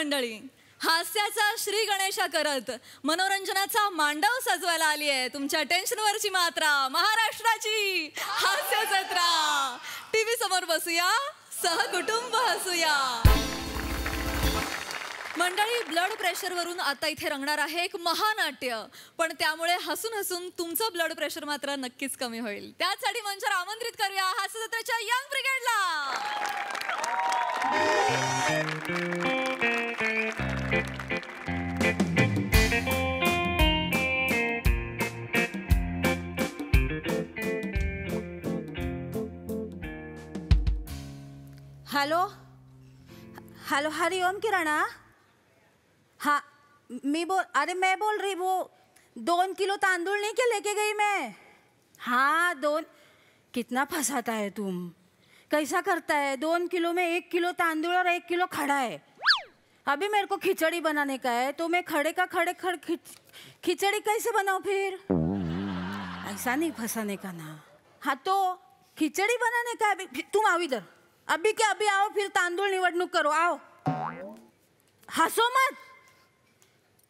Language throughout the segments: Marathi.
मंडळी, हास्याचा श्री गणेशा करत मनोरंजनाचा मांडव सजवायला आली आहे तुमच्या टेन्शनवरची मात्रा, महाराष्ट्राची हास्य जत्रा. टीव्ही समोर बसूया, सहकुटुंब हसूया. मंडळी, ब्लड प्रेशर वरून आता इथे रंगणार आहे एक महानाट्य, पण त्यामुळे हसून हसून तुमचं ब्लड प्रेशर मात्र नक्कीच कमी होईल. त्यासाठी मंचावर आमंत्रित करूया हास्य जत्रेच्या यंग ब्रिगेडला. हेलो हेलो, हरिओम किराना. हाँ मैं बोल रही, वो 2 किलो तांदूल नहीं क्या लेके गई मैं. हाँ 2. कितना फंसाता है तुम, कैसा करता है. 2 किलो में 1 किलो तांदूल और 1 किलो खड़ा है. अभी मेरे को खिचड़ी बनाने का है, तो मैं खड़े खिचड़ी कैसे बनाऊँ फिर. ऐसा नहीं फंसाने का ना. हाँ तो खिचड़ी बनाने का है. तुम आओ इधर, अभी क्या अभी आओ, फिर तांदूल निवडणूक करो. आओ, हंसो मत.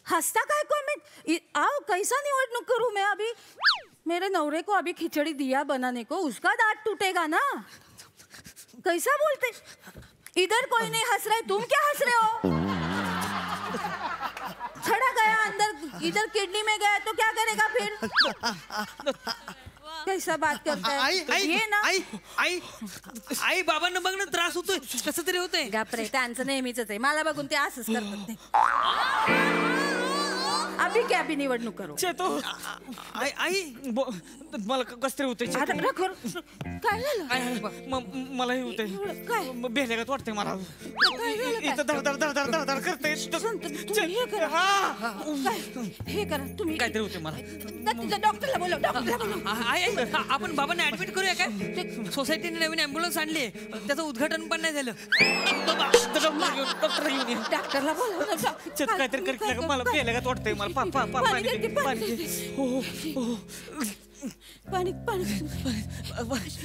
हंसता काय को मैं. आओ, कैसा निवडणूक करूं मैं. अभी मेरे नौरे को अभी खिचड़ी दिया बनाने को, उसका दांत टूटेगा ना. कैसा बोलते. इधर कोई नहीं हंस रहे, तुम क्या हंस रहे हो. छड़ा गया अंदर, इधर किडनी में गया तो क्या करेगा फिर. कैसा बात करता है. ये ना आई बाबांना बघणं त्रास होतोय, कसं तरी होतंय. गप्रे, त्यांचं नेहमीच आहे. मला बघून ते असंच करतात ते. अभी क्या अभी निवडणूक करू. चेतो आई मला कसं तरी होतंय. काय झालं. मलाही होतंय. काय बेलेगत वाटतंय मला. इथं धड करते. हे करा तुम्ही. काहीतरी होते मला. डॉक्टरला बोलव, डॉक्टरला बोलव. आई आपण बाबांना ऍडमिट करूया काय. सोसायटीने नवीन ॲम्ब्युलन्स आणली, त्याचं उद्घाटन पण नाही झालं. डॉक्टर घेऊन ये. डॉक्टरला बोलव. काहीतरी करत मला बेलेगत वाटतंय मला. पाणी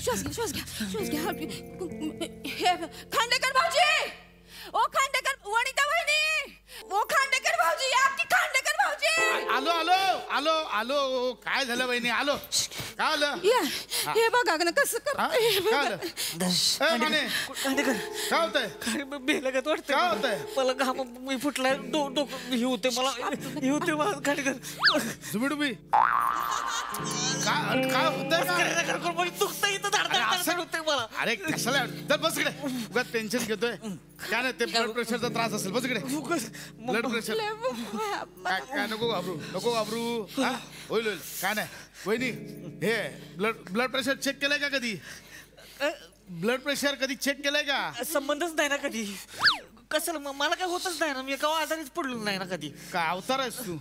श्वास घ्या. हे खांडेकर भाऊजी, ओ खांडेकर, वनिता वहिनी, ओ खांडेकर भाऊजी, आपकी खांडेकर भाऊजी. आलो. काय झालं वहिनी. आलो. काय आलं. हे बघा ना कसं खांडेकर काय होतंय. बेलेगत वाटतंय. काय होतंय. मला घाम मी फुटलाय. डोकं हे होते मला. हे होते मला. खांडेकर झुबिडुबी काय होतंय मला. अरे कशाला. तर बस इकडे. उगाच टेन्शन घेतोय. काय नाही, ते ब्लड प्रेशरचा त्रास असेल. बस इकडे. ब्लड प्रेशर काय नको घाबरू. होईल. काय नाही वहिनी. हे ब्लड प्रेशर चेक केलंय का कधी. ब्लड प्रेशर कधी चेक केलंय का. संबंधच नाही ना कधी. कशाला मला काय होतच नाही ना. मी केव्हा आजारीच पडलो नाही ना कधी. काय अवतार आहेस तू.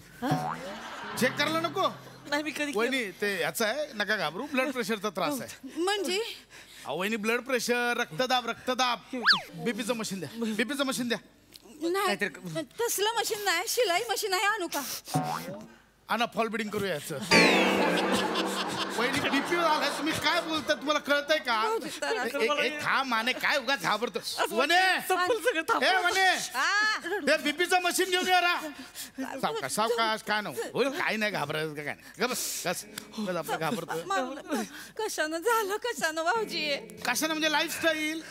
चेक करायला नको. नाही मी कधी. वहिनी ते याचा आहे, नका घाबरू. ब्लड प्रेशरचा त्रास आहे. म्हणजे वहिनी ब्लड प्रेशर, रक्तदाब. बीपीचं मशीन द्या. नाही, तसलं मशीन नाही, शिलाई मशीन आहे. आणू का. आणा, फॉल बिडिंग करूया याचं. वहिनी बीपी आलाय. तुम्ही काय बोलताय, तुम्हाला कळतंय का. खा माने, काय उगाच घाबरतो. वने ते बीपीचं मशीन घेऊन या. सावकाश. काय नाही, काही नाही घाबरायचं. काय नाही. बस आपलं घाबरतो. कशानं भाऊजी. कशानं म्हणजे लाईफस्टाईल,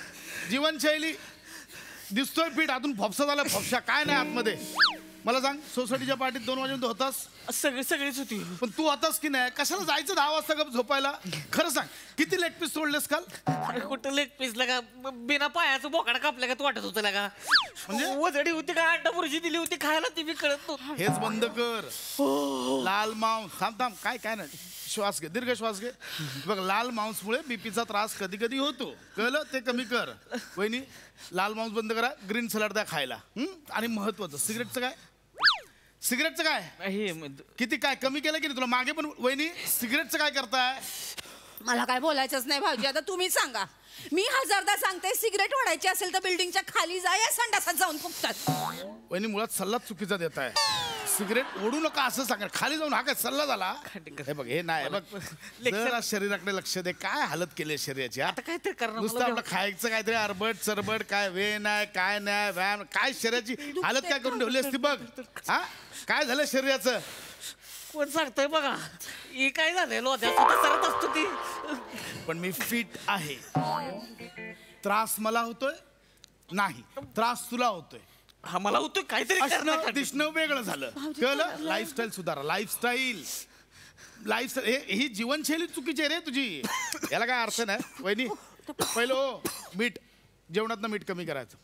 जीवनशैली. दिसतोय फिट, अजून फोपसा झाला. फोपसा काय नाही आतमध्ये. मला सांग, सोसायटीच्या पार्टीत 2 वाजेपर्यंत होतास. सगळीच होती. पण तू होतास की नाही. कशाला जायचं 10 वाजता गप झोपायला. खरं सांग, किती लेग पीस तोडलेस काल. कुठं लेग पीस लगा. बिना पायाचं बोकाडा कापल्या का वाटत होतं लगा. म्हणजे वजडी होती का, अंडा बुर्जी दिली होती खायला, ती बी कळत नव्हतं. हेच बंद कर. लाल मांस. थांब. काय नाही. श्वास घे, दीर्घ श्वास घे. बघ, लाल मांसमुळे बीपीचा त्रास कधी कधी होतो. कळलं. ते कमी कर. वहिनी, लाल मांस बंद करा. ग्रीन सलाड द्या खायला. आणि महत्वाचं, सिगरेटचं काय. किती काय कमी केलं की नाही तुला मागे पण. वहिनी, सिगरेटचं काय करताय. मला काय बोलायचंच नाही भाऊजी. आता तुम्ही सांगा. मी 1000दा सांगते, सिगरेट ओढायची असेल तर बिल्डिंगच्या खाली जा, या संडासात जाऊन फुकतात. वहिनी, मुळात सल्ला चुकीचा देताय. सिगरेट ओढू नका असं सांगा. खाली जाऊन हा काय सल्ला झाला. हे बघ हे नाही बघ, जरा शरीराकडे लक्ष दे. काय हालत केली शरीराची. आता काहीतरी करणार नुसतं आपलं खायचं काहीतरी अरबट चरबट, काय वे नाही काय नाही व्यायाम, काय शरीराची हालत काय करून ठेवली असती बघ. हा काय झालं शरीराचं. कोण सांगतोय बघा. ही काय झालंय लोध्या सुद्धा सरत असतो ती. पण मी फिट आहे. त्रास मला होतोय नाही, त्रास तुला होतोय. हा मला होतोय काहीतरी असणं करणार. दिसणं वेगळं झालं. कळलं. लाईफस्टाईल सुधारा. लाईफस्टाईल ही जीवनशैली चुकीची आहे रे तुझी. याला काय अर्थ नाही. वहिनी पहिलं मीठ, जेवणातनं मीठ कमी करायचं.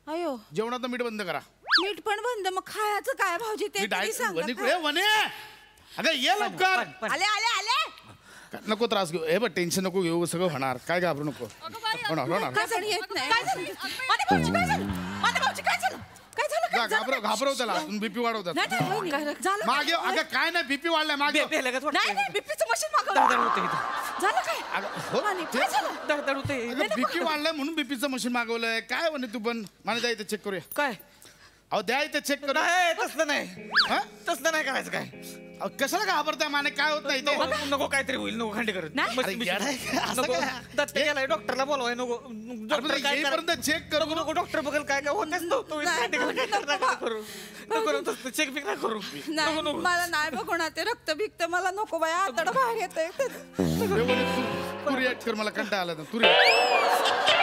अयो जेवणातनं मीठ बंद करा. मीठ पण बंद, मग खायचं काय भाऊजी ते तरी सांगा. वने अगं ये लवकर. आले आले आले. नको त्रास घेऊ. हे बघ टेन्शन नको घेऊ, सगळं होणार. काय घाबरू नको. होणार. काय झालं येत नाही. काय झालं माझ्या भाऊजी काय झालं. माझ्या भाऊजी काय झालं. काय झालं काय झालं? घाबरव त्याला. बीपी वाढवतात. नाही नाही वहिनी, झालं मागे अगं काय नाही, बीपी वाढलाय मागे. नाही नाही बीपीचं मशीन मागवलं. झालं काय. वहिनी, काय झालं. बीपी वाढलाय म्हणून बीपीचं मशीन मागवलंय. काय म्हणे तू पण मला द्या इथे चेक करूया. काय अहो द्या इथे चेक करू. तसलं नाही. हा? तसलं नाही करायचं. काय अहो, कशाला घाबरताय माने. काय होत नाही ते. नको काहीतरी होईल. नको खांडी करत नाही. अरे येडा आहे का? असं काय? दत्त गेलाय डॉक्टरला बोलवाय. नको अरे डॉक्टर पण काय येईपर्यंत चेक करू. नको डॉक्टर बघेल काय काय होत करू. चेक बिक नाही करू. नाही मला नाही बघणार ते रक्त बिक्त मला नको बाया. आतड भाग येते. तू रिॲक्ट कर. मला कंटाळा आला तू रिॲक्ट.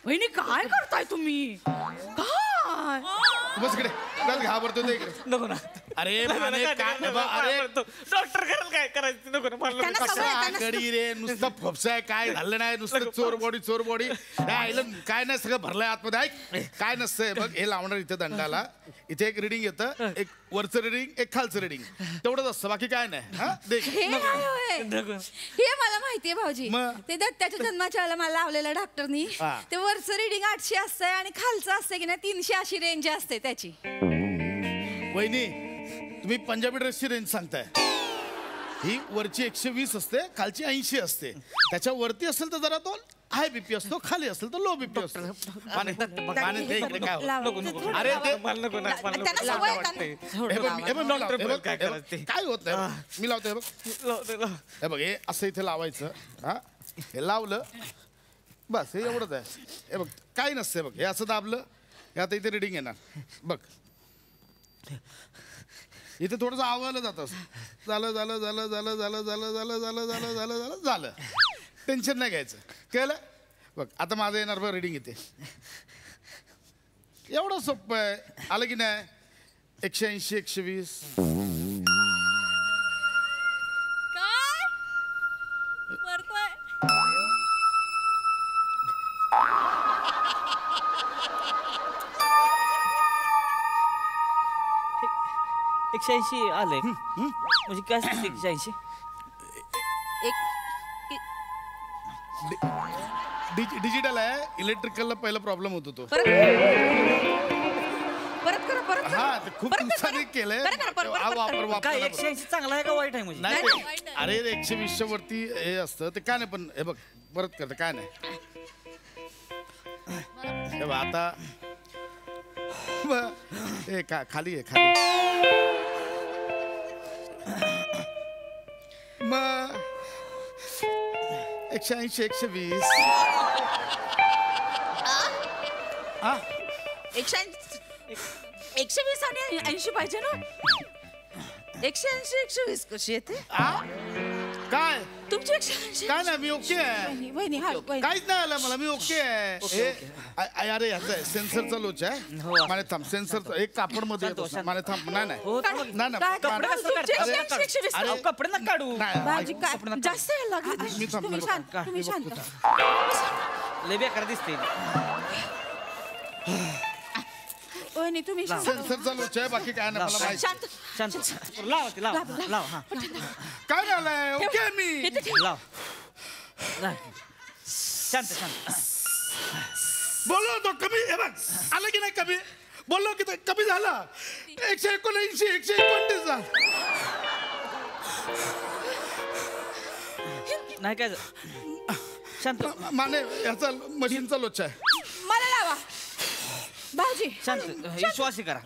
वहिनी काय करताय तुम्ही. काय बस इकडे. चल घाबरतो ते इकडे. नको ना. अरे माने काय अरे डॉक्टर करेल काय करायचं. नको ना मला त्यांना सवय आहे, त्यांना गडी रे नुसतं फपसाय. काय झालं नाही. नुसतं चोर बॉडी काय नाही. सगळं भरलंय आतमध्ये. ऐक काय नसतंय बघ. हे लावणार इथे दंडाला. इथे एक रिडिंग येतं. एक वरचं रिडिंग एक खालचं रिडिंग. तेवढंच असतं बाकी काय नाही. हा देख. हे काय होय. हे मला माहितीये भाऊजी. मग? ते दत्ताच्या जन्माच्या वेळेला मला लावलेलं डॉक्टरनी. हा. ते वरचं रिडिंग 800 असतंय आणि खालचं असतंय की नाही 300 अशी रेंज असते त्याची. वहिनी तुम्ही पंजाबी ड्रेसची रेंज सांगताय. ही वरची 120 असते, खालची 80 असते. त्याच्या वरती असेल तर जरा तो हाय बीपी असतो, खाली असेल तर लो बीपी असतो. माने दे इकडे काय होतं. अरे ते त्यांना सवय आहे, त्यांना- हे बघ मी लावतो. हे बघ, काय हे बघ, करायचं ते? काय होत नाही. मी लावतो. हे बघ हे बघ हे असं इथे लावायचं. हा हे लावलं बस. हे एवढंच आहे. हे बघ काही नसते. बघ हे असं दाबलं हे आता इथे रिडिंग येणार. बघ इथे थोडंसं आवळलं जातं. झालं. टेन्शन नाही घ्यायचं. कळलं. बघ आता माझं येणार बघ रिडिंग इथे. एवढं सोपं आहे. आलं की नाही. 180 120. काय करतोय. 180 आले. म्हणजे काय असतं 180. डिजिटल आहे. इलेक्ट्रिकलला पहिला प्रॉब्लेम होतो तो. परत करा परत करा. हा ते खूप दिवसांनी केलंय. काय 180 चांगला आहे का वाईट आहे म्हणजे. नाही नाही, ते- अरे 120 वरती हे असतं ते काय नाही. पण हे बघ परत करतं काय नाही. हे बघ आता हे खाली आहे खाली. मग 180 120. हा 120 आणि 80 पाहिजे ना. 180 120 कशी येते. काय तुमची 180. काय नाही मी ओके आहे. वहिनी हा वहिनी. काहीच नाही आलं मला. मी ओके आहे. हे अरे ह्याचं आहे सेन्सरचा लोच आहे. माने थांब. सेन्सरचा एक कापड मध्ये माने थांब. नाही नाही हो, नाही नाही. काय कपडे कपडे कसं काढतात? तुमची 180 120. अरे, कपडे ना काढू. नाही. भाजी काय जास्त यायला लागली. मी थांब, तुम्ही मी शांत तुम्ही शांत. लय बेकार दिसते. वहिनी तुम्ही शांत. सेन्सरचा लोच आहे बाकी काय नाही मला माहिती. शांत शांत लाव ते लाव हा काय झालंय. ओके आहे मी. लाव. शांत बोललो होतो कमी. हे बघ आलं की नाही कमी. बोललो की कमी झाला. 179 129 झाला. नाही काय शांत. माने याचा मशीनचा लोच आहे. मला लावा. भाऊजी शांत विश्वास करा.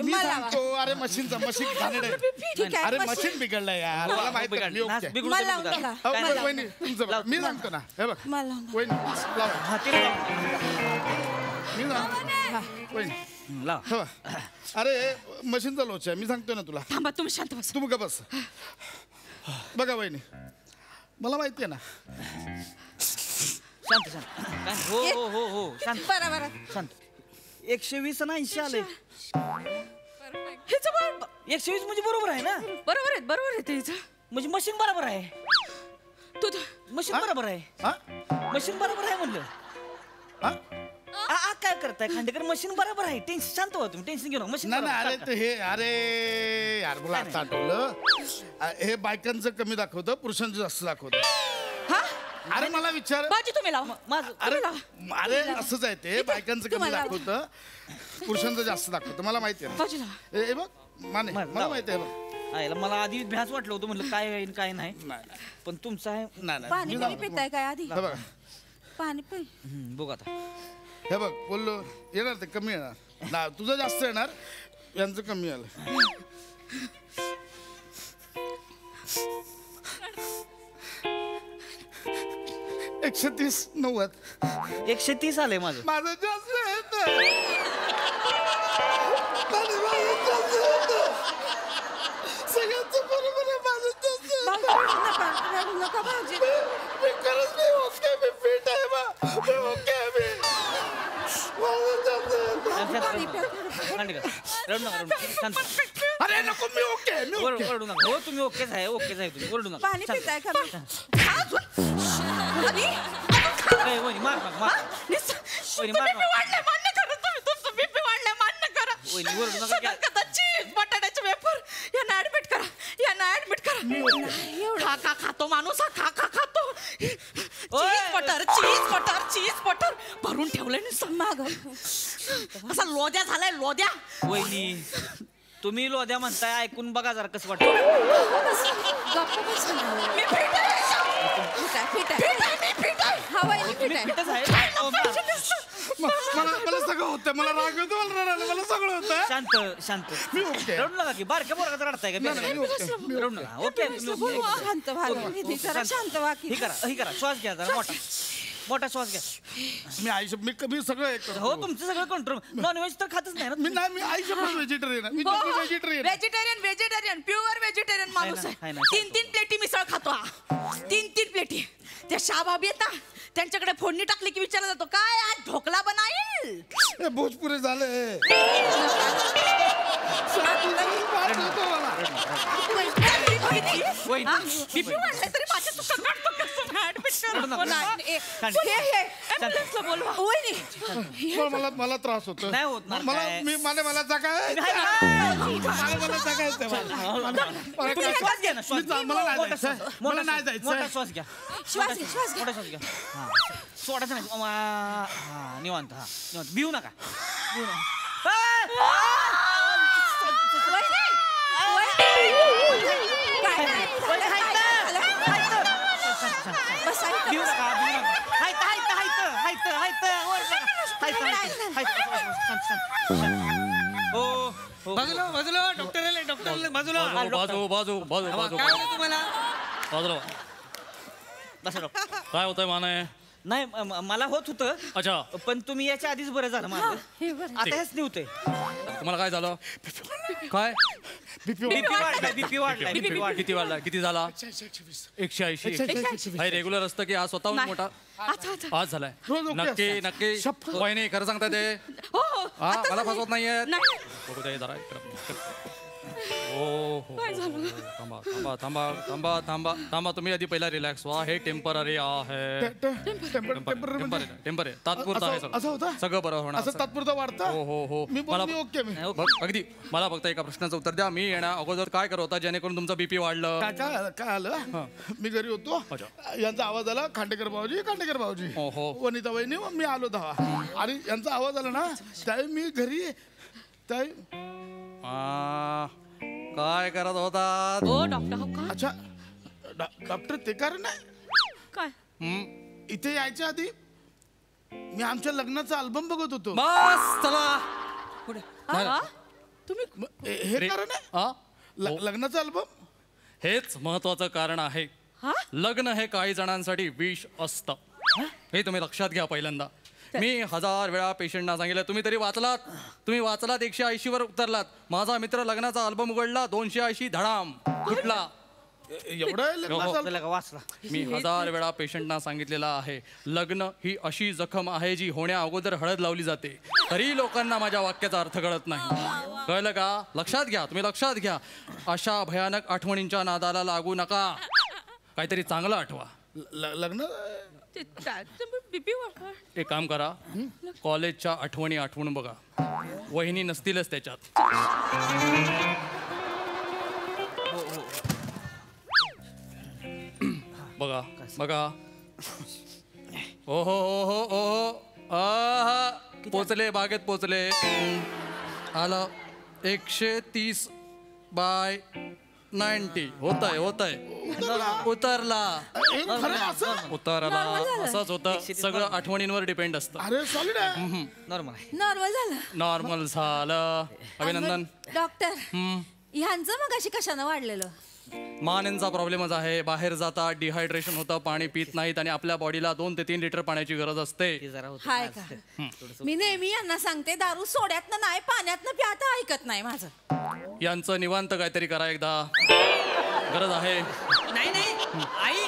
मी मला- सांगतो अरे मशीन घाणेरडे. ठीक आहे अरे मशीन- मशीन बिघडलंय यार मला माहिती आहे, मी नाच ओके. बिघडू मला नको लावून तुझा. बघा. हो, काय बघ, नाही. वहिनी तुमचं बघा. मी सांगतो ना हे बघ मला लावून बघा. वहिनी लावा हा, ते लाव. मी सांगतो वहिनी लाव. हो. अरे मशीनचा लोच आहे मी सांगतो ना तुला थांबा तुम्ही शांत बसा. तू बघा बस बघा वहिनी मला माहिती आहे ना शांत शांत काय? हो हो हो हो शांत बरोबर शांत. 120 आणि 80 आले. हिचं बरोबर 120 म्हणजे बरोबर आहे ना, बरोबर आहे ते हिचं. म्हणजे मशीन बरोबर आहे. तू मशीन बरोबर आहे. हा? मशीन बरोबर आहे म्हणलं. हा? काय करताय खांडेकर? मशीन बरोबर आहे. टेन्शन शांत व्हा तुम्ही, टेन्शन घेऊ नका. मशीन नाही नाही बरोबर अरे आहे. ते हे अरे यार मला आता आठवलं हे बायकांचं कमी दाखवतं पुरुषांचं जास्त दाखवतं. हा अरे मला विचार भाजी तुम्ही लावा. माझं अरे अरे असंच आहे ते बायकांचं कमी तुम्हाला दाखवतं पुरुषांचं जास्त दाखवतं मला माहिती आहे भाजी लावा. हे बघ माने मला माहिती आहे बघ आयला मला आधी भ्यास वाटलं होतं, म्हणलं काय आहे आणि काय नाही. नाही पण तुमचं आहे. नाही पाणी मी तरी जाऊ. पिताय काय आधी हे बघ पाणी पी. बघ आता. हे बघ बोललो येणार ते कमी येणार ना तुझं जास्त येणार यांचं कमी आलं 130 90 130 आलंय माझं. माझं जास्त येतं. माझं जास्त येतं. सगळ्यांचं बरोबर आहे माझं जास्त येतं. रडू नका भाऊजी. मी खरंच नाही ओके मी फिट आहे बा मी ओके आहे मी माझं जास्त येतं. खांडेकर रडू नका, रडू नका. शांत. अरे नको मी ओके आहे, मी ओके आहे. ओरडू नका. हो तुम्ही ओकेच आहे, ओकेच आहे तुम्ही. ओरडू नका. पाणी शांत. पिताय का ए, वहिनी, मार मार मार. वहिनी, मार मार. वाढलंय मान्य करा तुम्ही. तुमचं बीपी वाढलंय मान्य करा. वहिनी, ओरडू नका. सगळं कदा चीज बटाट्याचे वेफर यांना ऍडमिट करा. यांना ऍडमिट करा. खा खातो माणूस हा खा खातो. चीज बटर भरून ठेवलंय नुसतं माग. असा लोद्या झालाय लोद्या. वहिनी तुम्ही लोद्या म्हणताय, ऐकून बघा जरा कसं वाटतं. मी फिट आहे. हा वहिनी फिट आहे. फिटच आहे. हो, मार. मला सगळं होतं मला राग येतो मला रडायला मला सगळं होतं शांत शांत. मी ओके रडू नका की बारक्या पोराचं रडताय का? नाही, मी ओके रडू नका. ओके तुम्ही ओके. शांत व्हा वहिनी, जरा शांत व्हा की. ही करा श्वास घ्या जरा मोठा श्वास घ्या. मी आयुष्य मी सगळं एक हो करतो तुमचं सगळं कंट्रोल. नॉनव्हेज तर खातच नाही ना मी तुम्ही? नाही मी आयुष्यभर व्हेजिटेरियन आहे मी व्हेजिटेरियन व्हेजिटेरियन प्युअर व्हेजिटेरियन माणूस आहे आहे. ना. 3 प्लेटी मिसळ खातो हा. 3 प्लेटी. त्या शाहबाबी येतात त्यांच्याकडे फोडणी टाकली की विचारला जातो काय आज ढोकला बनाईल. हे भोजपुरी झाले बीपी वाढलाय तरी माझ्या चुका काढतो कसं ऍडमिट मला त्रास होतो नाही होत ना मला काय. मला जगायचं मला जगायचं तुम्ही श्वास घ्या ना, श्वास घ्या. मला नाही मोठा जायचं. श्वास. मला नाही मोठा जायचं. श्वास घ्या. श्वास घ्या, श्वास घ्या. मोठा श्वास घ्या. हा. सोडायचं नाही. हा निवांत. हा निवांत. भिवू नका. भिवू नका. भिवू नका. भिवू नका. हायत हायत हायत हायत हायत वर नका. हायत हो हो. बाजूला डॉक्टर बाजूला काय होतं तुम्हाला? बाजूला बसा डॉक्टर. काय होतंय माने नाही मला होत होतं, अच्छा पण तुम्ही याच्या आधीच बरं झालं माझं. आता हेच नाही होतंय. तुम्हाला काय झालं काय बीपी वाढलाय. बीपी वाढलाय. बीपी वाढलाय. किती वाढला किती झाला 180 हे रेग्युलर असतं की आज स्वतःहून नाही. मोठा आज झालाय रोज ओके नक्की असतं. नक्की वहिनी खरं सांगताय ते हो हो हा आता मला झालं. फसवत नाहीये नाही. बघू दे जरा हो थांबा तुम्ही आधी पहिला रिलॅक्स व्हा हे टेम्पररी आहे टेम्पररी तात्पुरतं आहे असं होतं? सगळं बरं होणार असं तात्पुरतं वाढतं हो हो हो मी मला ओके मी नाही, बघ, अगदी मला फक्त एका प्रश्नाचं उत्तर द्या मी येण्या अगोदर काय करत होता जेणेकरून तुमचं बीपी वाढलं काय आलं मी घरी होतो अच्छा. यांचा आवाज आला खांडेकर भाऊजी ओहो. वनिता वहिनी मी आलो दहा आणि यांचा आवाज आला ना त्यावेळी मी घरी त्यावेळी काय करत होता हो डॉक्टर हो का अच्छा डॉक्टर ते कारण नाही काय इथे यायच्या आधी मी आमच्या लग्नाचा अल्बम बघत होतो बस चला पुढे हे कारण आहे हा? लग्नाचा अल्बम. हेच महत्वाचं कारण आहे. लग्न हे काही जणांसाठी विष असतं. हे तुम्ही लक्षात घ्या. पहिल्यांदा मी 1000 वेळा पेशंटना सांगितलं, तुम्ही वाचलात 180 वर उतरलात. माझा मित्र लग्नाचा अल्बम उघडला, 280 धडाम कुठला. एवढं लग्नाचा album? वाचला. मी 1000 वेळा पेशंटना सांगितलेलं आहे, लग्न ही अशी जखम आहे जी होण्या अगोदर हळद लावली जाते. तरी लोकांना माझ्या वाक्याचा अर्थ कळत नाही. कळलं का? लक्षात घ्या, तुम्ही लक्षात घ्या. अशा भयानक आठवणींच्या नादाला लागू नका. काहीतरी चांगलं आठवा. लग्न एक काम करा, कॉलेजच्या आठवणी आठवून बघा. वहिनी नसतीलच त्याच्यात. बघा बघा. ओहो ओहो ओहो. आहा. पोचले, बागेत पोचले. आलं 130/90. होतंय उतरला. असंच होतं. सगळं आठवणींवर डिपेंड असतं. अरे सॉलिड आहे. नॉर्मल झालं. नॉर्मल झालं. अभिनंदन. डॉक्टर ह्यांचं मग अशी कशानं वाढलेलं? मानेंचा प्रॉब्लेमच आहे. बाहेर जातात, डिहायड्रेशन होतं, पाणी पित नाहीत आणि आपल्या बॉडीला 2 ते 3 लिटर पाण्याची गरज असते. हाय का? मी नेहमी यांना सांगते, दारू सोड्यातनं नाही पाण्यातनं प्या, आता ऐकत नाही माझं. यांचं निवांत काहीतरी करा एकदा. गरज आहे. नाही आई,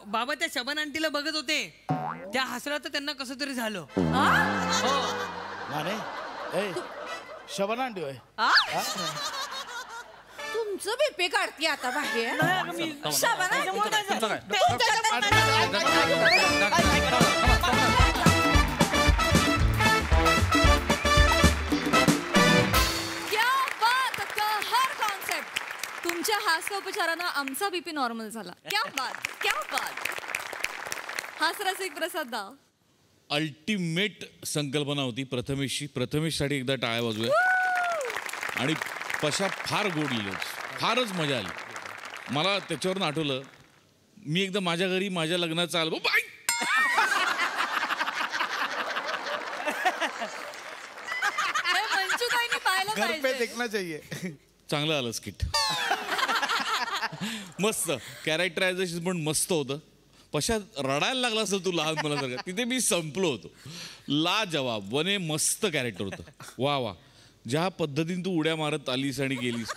बाबा त्या शबन आंटीला बघत होते, त्या हसला तर त्यांना कसं तरी झालं. नाही शबाना आंटी होय. तुमचं बीपी काढते आता बाहेर. शाबाना. तुमचं काय? क्या बात, कहर कॉन्सेप्ट. तुमच्या हास्योपचारानं आमचा बीपी नॉर्मल झाला. क्या बात, क्या बात. हास्यरसिक प्रसाद दा. अल्टिमेट संकल्पना होती प्रथमेशची. प्रथमेशसाठी एकदा टाळ्या वाजूया. आणि पशा फार गोड लिहिलं, फारच मजा आली. मला त्याच्यावरून आठवलं, मी एकदा माझ्या घरी माझ्या लग्नाचा अल्बम मंचुताईंनी पाहायला घर पे पाहिजे. देखना चाहिए. चांगलं आलं स्किट. मस्त कॅरेक्टरायझेशन पण मस्त होतं. पशा रडायला लागला असेल तू लहान मुलासारखा. तिथे मी संपलो होतो. ला जवाब वने मस्त कॅरेक्टर होतं. वा वा. ज्या पद्धतीने तू उड्या मारत आलीस आणि गेलीस,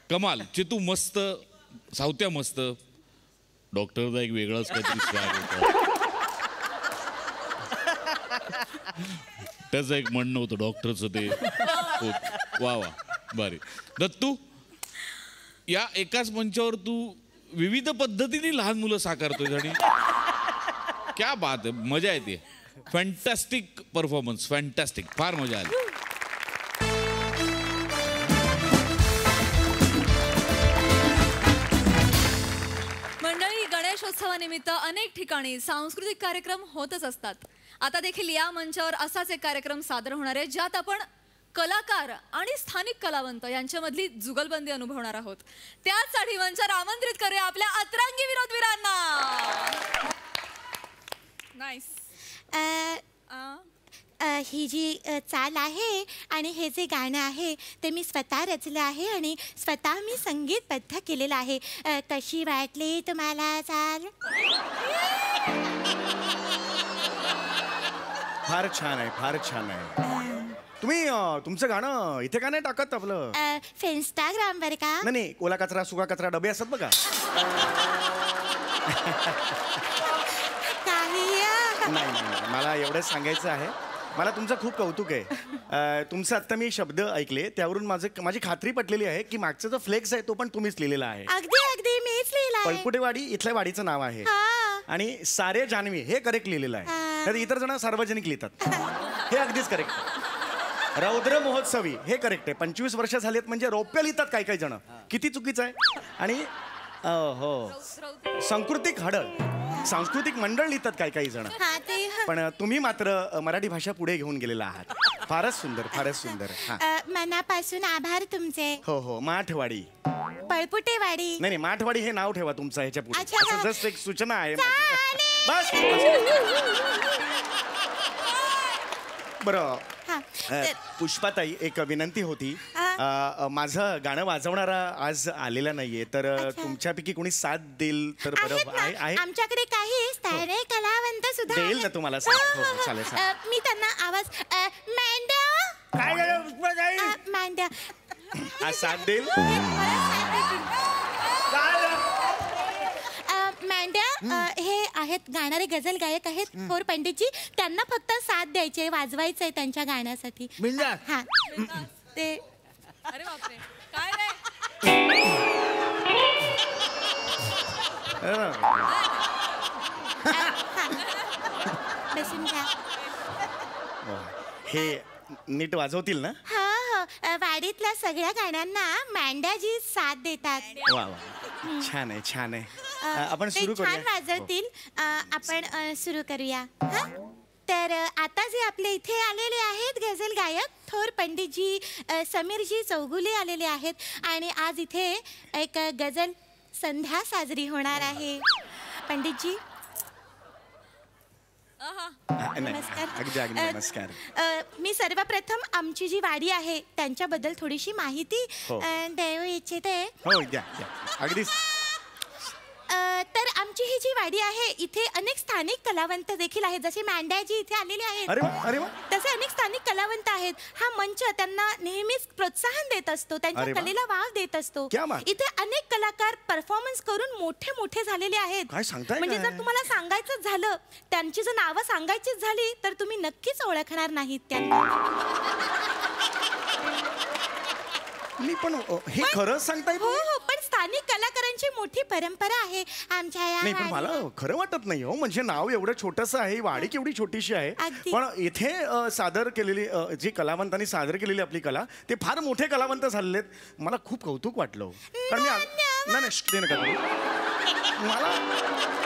कमाल. चेतू मस्त, सावत्या मस्त. डॉक्टरचा एक वेगळाच काहीतरी स्वॅग होता. त्याचं एक म्हणणं होतं डॉक्टरचं ते. वा वा भारी. दत्तू, या एकाच मंचावर तू विविध पद्धतीने लहान मुलं साकारतोय आणि क्या बात आहे. मजा येते. Fantastic performance, fantastic. फार मजा आली. मंडळी, गणेशोत्सवानिमित्त अनेक ठिकाणी सांस्कृतिक कार्यक्रम होतच असतात. आता देखील या मंचावर असाच एक कार्यक्रम सादर होणार आहे, ज्यात आपण कलाकार आणि स्थानिक कलावंत यांच्यामधली जुगलबंदी अनुभवणार आहोत. त्याचसाठी मंचावर आमंत्रित करूया आपल्या अतरंगी विनोदवीरांना. नाईस. ही जी चाल आहे आणि हे जे गाणं आहे ते मी स्वतः रचलं आहे आणि स्वतः मी संगीतबद्ध केलेलं आहे. कशी वाटली तुम्हाला चाल? फार छान आहे, फार छान आहे. तुम्ही तुमचं गाणं इथे का नाही टाकत आपलं? इंस्टाग्रामवर का? नाही, ओला कचरा सुका कचरा डबे असतात बघा. नाही, मला एवढंच सांगायचं आहे. मला तुमचं खूप कौतुक आहे. तुमचं आत्ता मी शब्द ऐकले, त्यावरून माझी खात्री पटलेली आहे की मागचा जो फ्लेक्स आहे तो पण तुम्हीच लिहिलेला आहे. अगदी अगदी मीच लिहिला आहे. पळपुटेवाडी इथल्या वाडीचं नाव आहे आणि सारे जानवी हे करेक्ट लिहिलेलं आहे. तर इतर जण सार्वजनिक लिहितात, हे अगदीच करेक्ट. रौद्र महोत्सवी हे करेक्ट आहे. 25 वर्ष झालेत म्हणजे रौप्य लिहितात काही काही जण. किती चुकीचं आहे. आणि हो, सांस्कृतिक हडळ, सांस्कृतिक मंडळ लिहितात काही काही जण. पण तुम्ही मात्र मराठी भाषा पुढे घेऊन गेलेला आहात. फारच सुंदर, फारच सुंदर. मनापासून आभार तुमचे. हो हो. माठवाडी, पळपुटेवाडी. नाही माठवाडी हे नाव ठेवा तुमचं ह्याच्या पुढे. अच्छा. असं जस्ट एक सूचना आहे. चालेल. बस बरं. हा पुष्पाताई एक विनंती होती. माझं गाणं वाजवणारा आज आलेला नाहीये, तर तुमच्यापैकी कोणी साथ देईल तर आहेत बरं. ना, आहे आमच्याकडे काही सारे कलावंत सुद्धा देईल आहेत. ना तुम्हाला साथ? हो, हो, हो, चालेल, हो. चालेल. मी त्यांना आवाज मँड्या काय झालं पुष्पाताई? मँड्या आज साथ देईल? मँड्या हे आहेत गाणारे गझल गायक आहेत थोर पंडितजी. त्यांना फक्त साथ द्यायची आहे, वाजवायचं आहे त्यांच्या गाण्यासाठी. हा ते अरे बापरे काय रे बसून घ्या. हे नीट वाजवतील ना? हा हो वाडीतल्या सगळ्या गाण्यांना मँड्याजी साथ देतात. वा वा, छान आहे, छान आहे. आपण ते सुरू छान करूया. वाजवतील. आपण सुरू करूया. हा? तर आता जे आपले इथे आलेले आहेत गझल गायक थोर पंडितजी समीरजी चौगुले आलेले आहेत आणि आज इथे एक गझल संध्या साजरी होणार आहे. पंडितजी नाही, नमस्कार. अगदी अगदी नमस्कार. मी सर्वप्रथम आमची जी वाडी आहे त्यांच्याबद्दल थोडीशी माहिती हो. देऊ इच्छिते. हो, द्या द्या. अगदी तर आमची ही जी वाडी आहे इथे अनेक स्थानिक कलावंत देखील आहेत, जसे मँड्याजी इथे आलेले आहेत. अरे वा, अरे वा. तसे अनेक स्थानिक कलावंत आहेत. हा मंच त्यांना नेहमीच प्रोत्साहन देत असतो, त्यांच्या अरे वा. कलेला वाव देत असतो. क्या बात. इथे अनेक कलाकार परफॉर्मन्स करून मोठे मोठे झालेले आहेत. काय सांगताय म्हणजे काय? जर तुम्हाला सांगायचं झालं, त्यांची जर नावं सांगायचीच झाली तर तुम्ही नक्कीच ओळखणार नाहीत त्यांना. मी पण हे खरंच सांगताय हो तुम्ही? हो, पण स्थानिक कलाकारांची मोठी परंपरा आहे आमच्या या नाही, पण मला वाडीत. खरं वाटत नाही हो. म्हणजे नाव एवढं छोटंसं आहे, वाडी केवढी छोटीशी आहे, अगदी. पण इथे सादर केलेली जी कलावंतांनी सादर केलेली आपली कला, ते फार मोठे कलावंत झालेले आहेत. मला खूप कौतुक वाटलं हो. कारण मी नाही नाही, ते नका करू. मला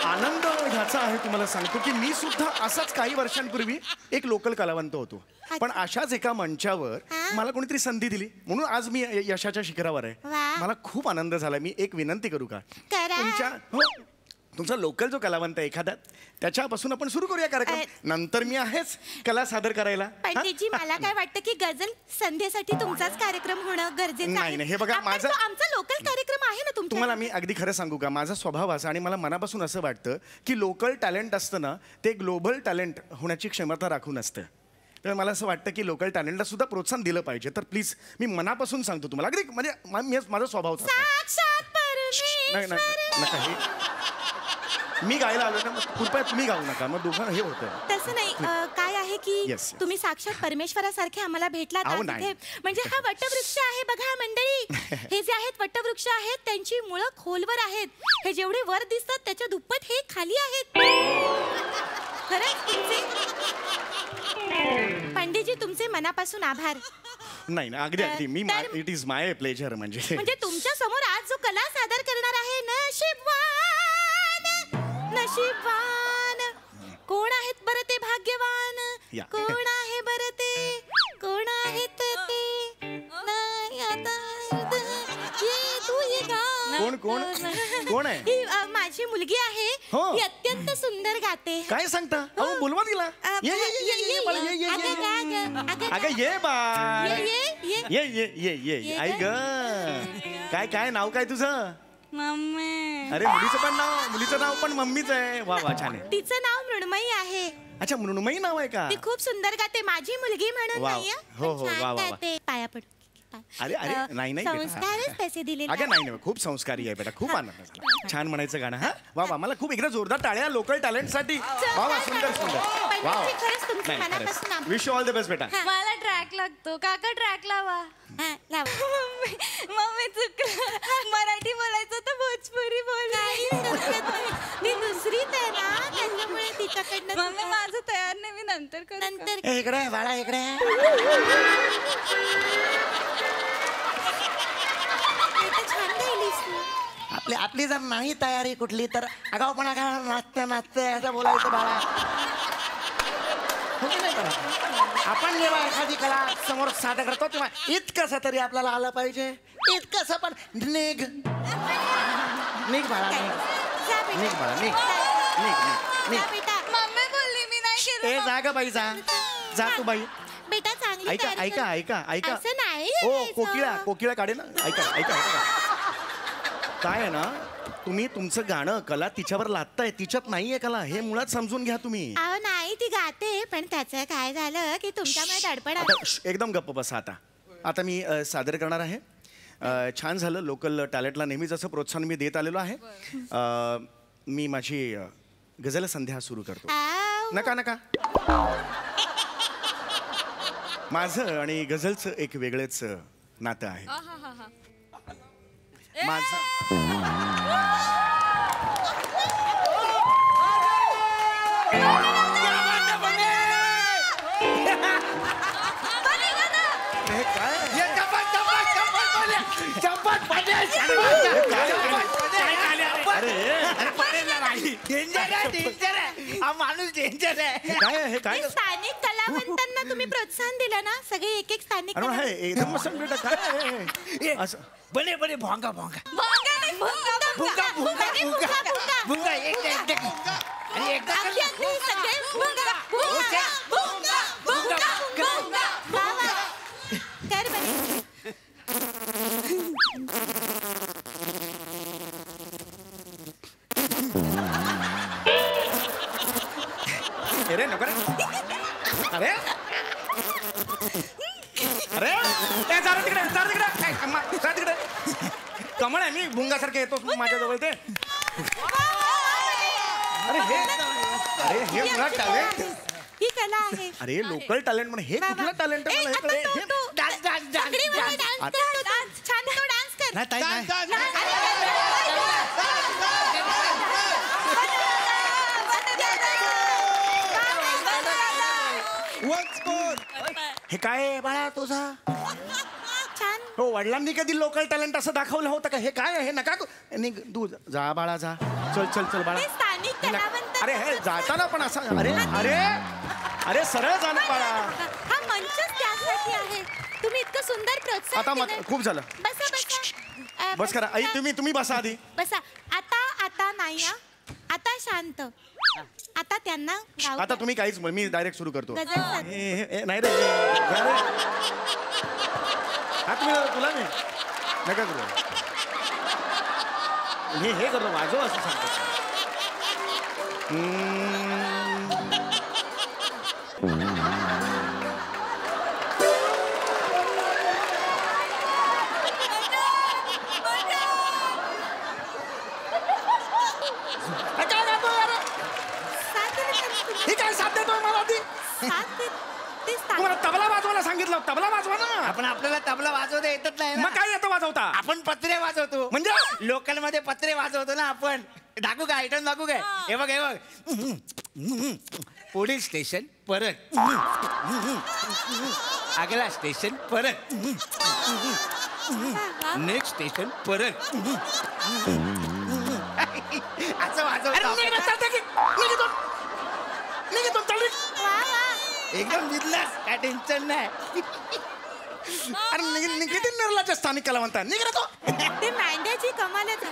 आनंद ह्याचा आहे, तुम्हाला सांगतो की मी सुद्धा असाच काही वर्षांपूर्वी एक लोकल कलावंत होतो, पण अशाच एका मंचावर मला कोणीतरी संधी दिली म्हणून आज मी यशाच्या शिखरावर आहे. वा. मला खूप आनंद झाला. मी एक विनंती करू का? करा. तुमचा लोकल जो कलावंत आहे एखादा, त्याच्यापासून आपण सुरू करूया कार्यक्रम. नंतर मी आहेच कला सादर करायला. पंडितजी मला काय वाटतं की गझल संध्येसाठी तुमचाच कार्यक्रम होणं गरजेचं नाही, आहे. नाही, हे बघा, आपण माझं- तो आमचा लोकल कार्यक्रम आहे ना तुमच्या. तुम्हाला मी अगदी खरं सांगू का? माझा स्वभाव असा आणि मला मनापासून असं वाटतं की लोकल टॅलेंट असतं ना, ते ग्लोबल टॅलेंट होण्याची क्षमता राखून असतं. तर मला असं वाटतं की लोकल टॅलेंटला सुद्धा प्रोत्साहन दिलं पाहिजे. तर प्लीज मी मनापासून सांगतो तुम्हाला, अगदी म्हणजे माझा स्वभाव तसा आहे. साक्षात नाही नाही परमेश्वर. नका, हे मी गायला आलो ना, मग कृपया तुम्ही गाऊ नका, मग दोघं हे होतं. तसं नाही काय आहे की Yes, yes. तुम्ही साक्षात परमेश्वरासारखे आम्हाला भेटलात अहो, आज नाही. इथे. म्हणजे हा वटवृक्ष आहे बघा मंडळी. हे जे आहेत वटवृक्ष आहेत त्यांची मुळं खोलवर आहेत. हे जेवढे वर दिसतात त्याच्या दुप्पट हे खाली आहेत. खरंच तुमचे पंडितजी तुमचे मनापासून आभार. नाही ना, अगदी अगदी मी तर- इट इज माय प्लेजर. म्हणजे म्हणजे तुमच्या समोर आज जो कला सादर करणार आहे नशीबवान नशीबवान. कोण आहेत बरं ते भाग्यवान? या. कोण आहे बरं ते? कोण आहेत ते? नाही आता ये तू ये गा. कोण कोण कोण आहे? ही माझी मुलगी आहे. हो. ही अत्यंत सुंदर गाते. काय सांगता? अहो बोलवा तिला. ये ये ये ये ये बाळा, ये ये अगं, ये अगं, अगं, अगं ये बाळ. ये, ये, ये. ये ये ये ये आई ग. काय काय नाव काय तुझं? मम्मी अरे मुलीचं नाव पण मम्मीच आहे. वा वा, छान आहे. तिचं नाव मृण्मयी आहे. अच्छा, मृण्मयी नाव आहे का? ती खूप सुंदर गाते. माझी मुलगी म्हणून वाव. नाही हो, हो, वा, वा, वा. गाते. पाया पड. अरे अरे नाही नाही बेटा. संस्कारच तसे दिले. अगं नाही नाही, खूप संस्कारी आहे बेटा. खूप आनंद झाला. छान म्हणायचं गाणं. हा वा वा, मला खूप एकदा जोरदार टाळ्या लोकल टॅलेंट साठी. वा वा, सुंदर सुंदर. वा वा. खरंच तुमच्या नाही मनापासून खरंच. आभार. Wish you all the best बेटा. मला ट्रॅक लागतो काका ट्रॅक लावा. हा, लाव. मम्मी चुकलं मराठी बोलायचं तर भोजपुरी बोल. काही हरकत नाही. ती दुसरीच आहे ना त्याच्यामुळे तिच्याकडनं मम्मी माझं तयार नाही मी नंतर करू का? नंतर इकडे बाळा इकडे. बेटा, छान गायलीस तू. आपली जर नाही तयारी कुठली तर आगाऊपणा का नाचते नाचते असं बोलायचं बाळा. हो की नाही बाळा? आपण जेव्हा एखादी कला समोर सादर करतो तेव्हा इतकंसं तरी आपल्याला आलं पाहिजे. इतकंसं पण निघ निघ बाळा निघ. जा बेटा. निघ बाळा, निघ. निघ निघ निघ. जा बेटा. मम्मी बोलली मी नाही केलं. ए जा ग बाई, जा जा तू बाई. बेटा चांगली ऐका ऐका ऐका ऐका असं नाही ओ करायचं. कोकिळा काढे ना ऐका ऐका ऐका काय आहे ना तुम्ही तुमचं गाणं कला तिच्यावर लादताय तिच्यात नाहीये कला हे मुळात समजून घ्या तुम्ही अहो नाही ती गाते पण त्याचं काय झालं की तुमच्यामुळे दडपण आता एकदम गप्प बसा आता मी सादर करणार आहे छान झालं लोकल टॅलेंटला नेहमीच असं प्रोत्साहन मी देत आलेलो आहे मी माझी गझल संध्या सुरू करतो नका नका माझं आणि गझलचं एक वेगळंच नातं आहे माझं हे काय माणूस डेंजर आहे काय हे काय स्थानिक कलावंतांना तुम्ही प्रोत्साहन दिलं ना सगळे एक एक स्थानिक अरे हे एकदम मस्त बेटा काय आहे? असं बने बने भोंगा भोंगा भोंगा नाही, भोंगा, भोंगा. भुंगा बने भुंगा भोंगा, भोंगा. भुंगा एकदा आणि एकदा आखी आखी सगळे भोंगा, भोंगा, भोंगा, भोंगा, भोंगा. वा, वा. कर बने. अरे नको रे अरे अरे ए, जा रे तिकडे जा रे तिकडे ए, अम्मा, जा तिकडे कमळ आहे मी भुंगासारखे येतो माझ्या जवळ ते अरे हे मुळात टॅलेंट ही कला आहे अरे लोकल टॅलेंट म्हणजे हे कुठलं टॅलेंट ए, आता तो- तो- डान्स डान्स पकडीमध्ये डान्स डान्स कर, तो डान्स. छान तो डान्स कर नाही ताई नाही हे काय आहे बाळा तुझा छान हो वडिलांनी कधी लोकल टॅलेंट असं दाखवलं होतं का हे काय आहे हे नका तू जा बाळा जा चल चल चल बाळा ते स्थानिक कलावंत अरे हे जाताना पण असं अरे अरे अरे सरळ जा ना बाळा हा मंचच त्यासाठी आहे तुम्ही इतकं सुंदर प्रोत्साहन आता दिलंय. खूप झालं बसा बसा बस करा आई तुम्ही बसा आधी बसा आता नाही हा. आता शांत आता त्यांना गाऊ आता तुम्ही काहीच मी डायरेक्ट सुरू करतो गझल सांग. नाही रे जा रे. हा तुम्ही तुला नाही नका करू हे करतो वाजव असं सांगतो साथ दे ना तुम्ही. हे काय साथ देतोय मला आधी साथ दे. ते स्थानिक तुम्हाला तबला वाजवायला सांगितलं तबला वाजवा ना आपण आपल्याला तबला वाजवता येतच नाही ना मग काय येतो वाजवता आपण पत्रे वाजवतो म्हणजे लोकल मध्ये पत्रे वाजवतो ना आपण दाखवू काय आयटम दाखवू काय हे बघ पुढील स्टेशन परत अगला स्टेशन परत नेक्स्ट स्टेशन परत असं वाजवतो वा वा एकदम जिल्हास काय टेन्शन नाही अरे किती निर्लाच्या स्थानिक कलावंत आहे. निघ रे तो ते मांड्याची कमालच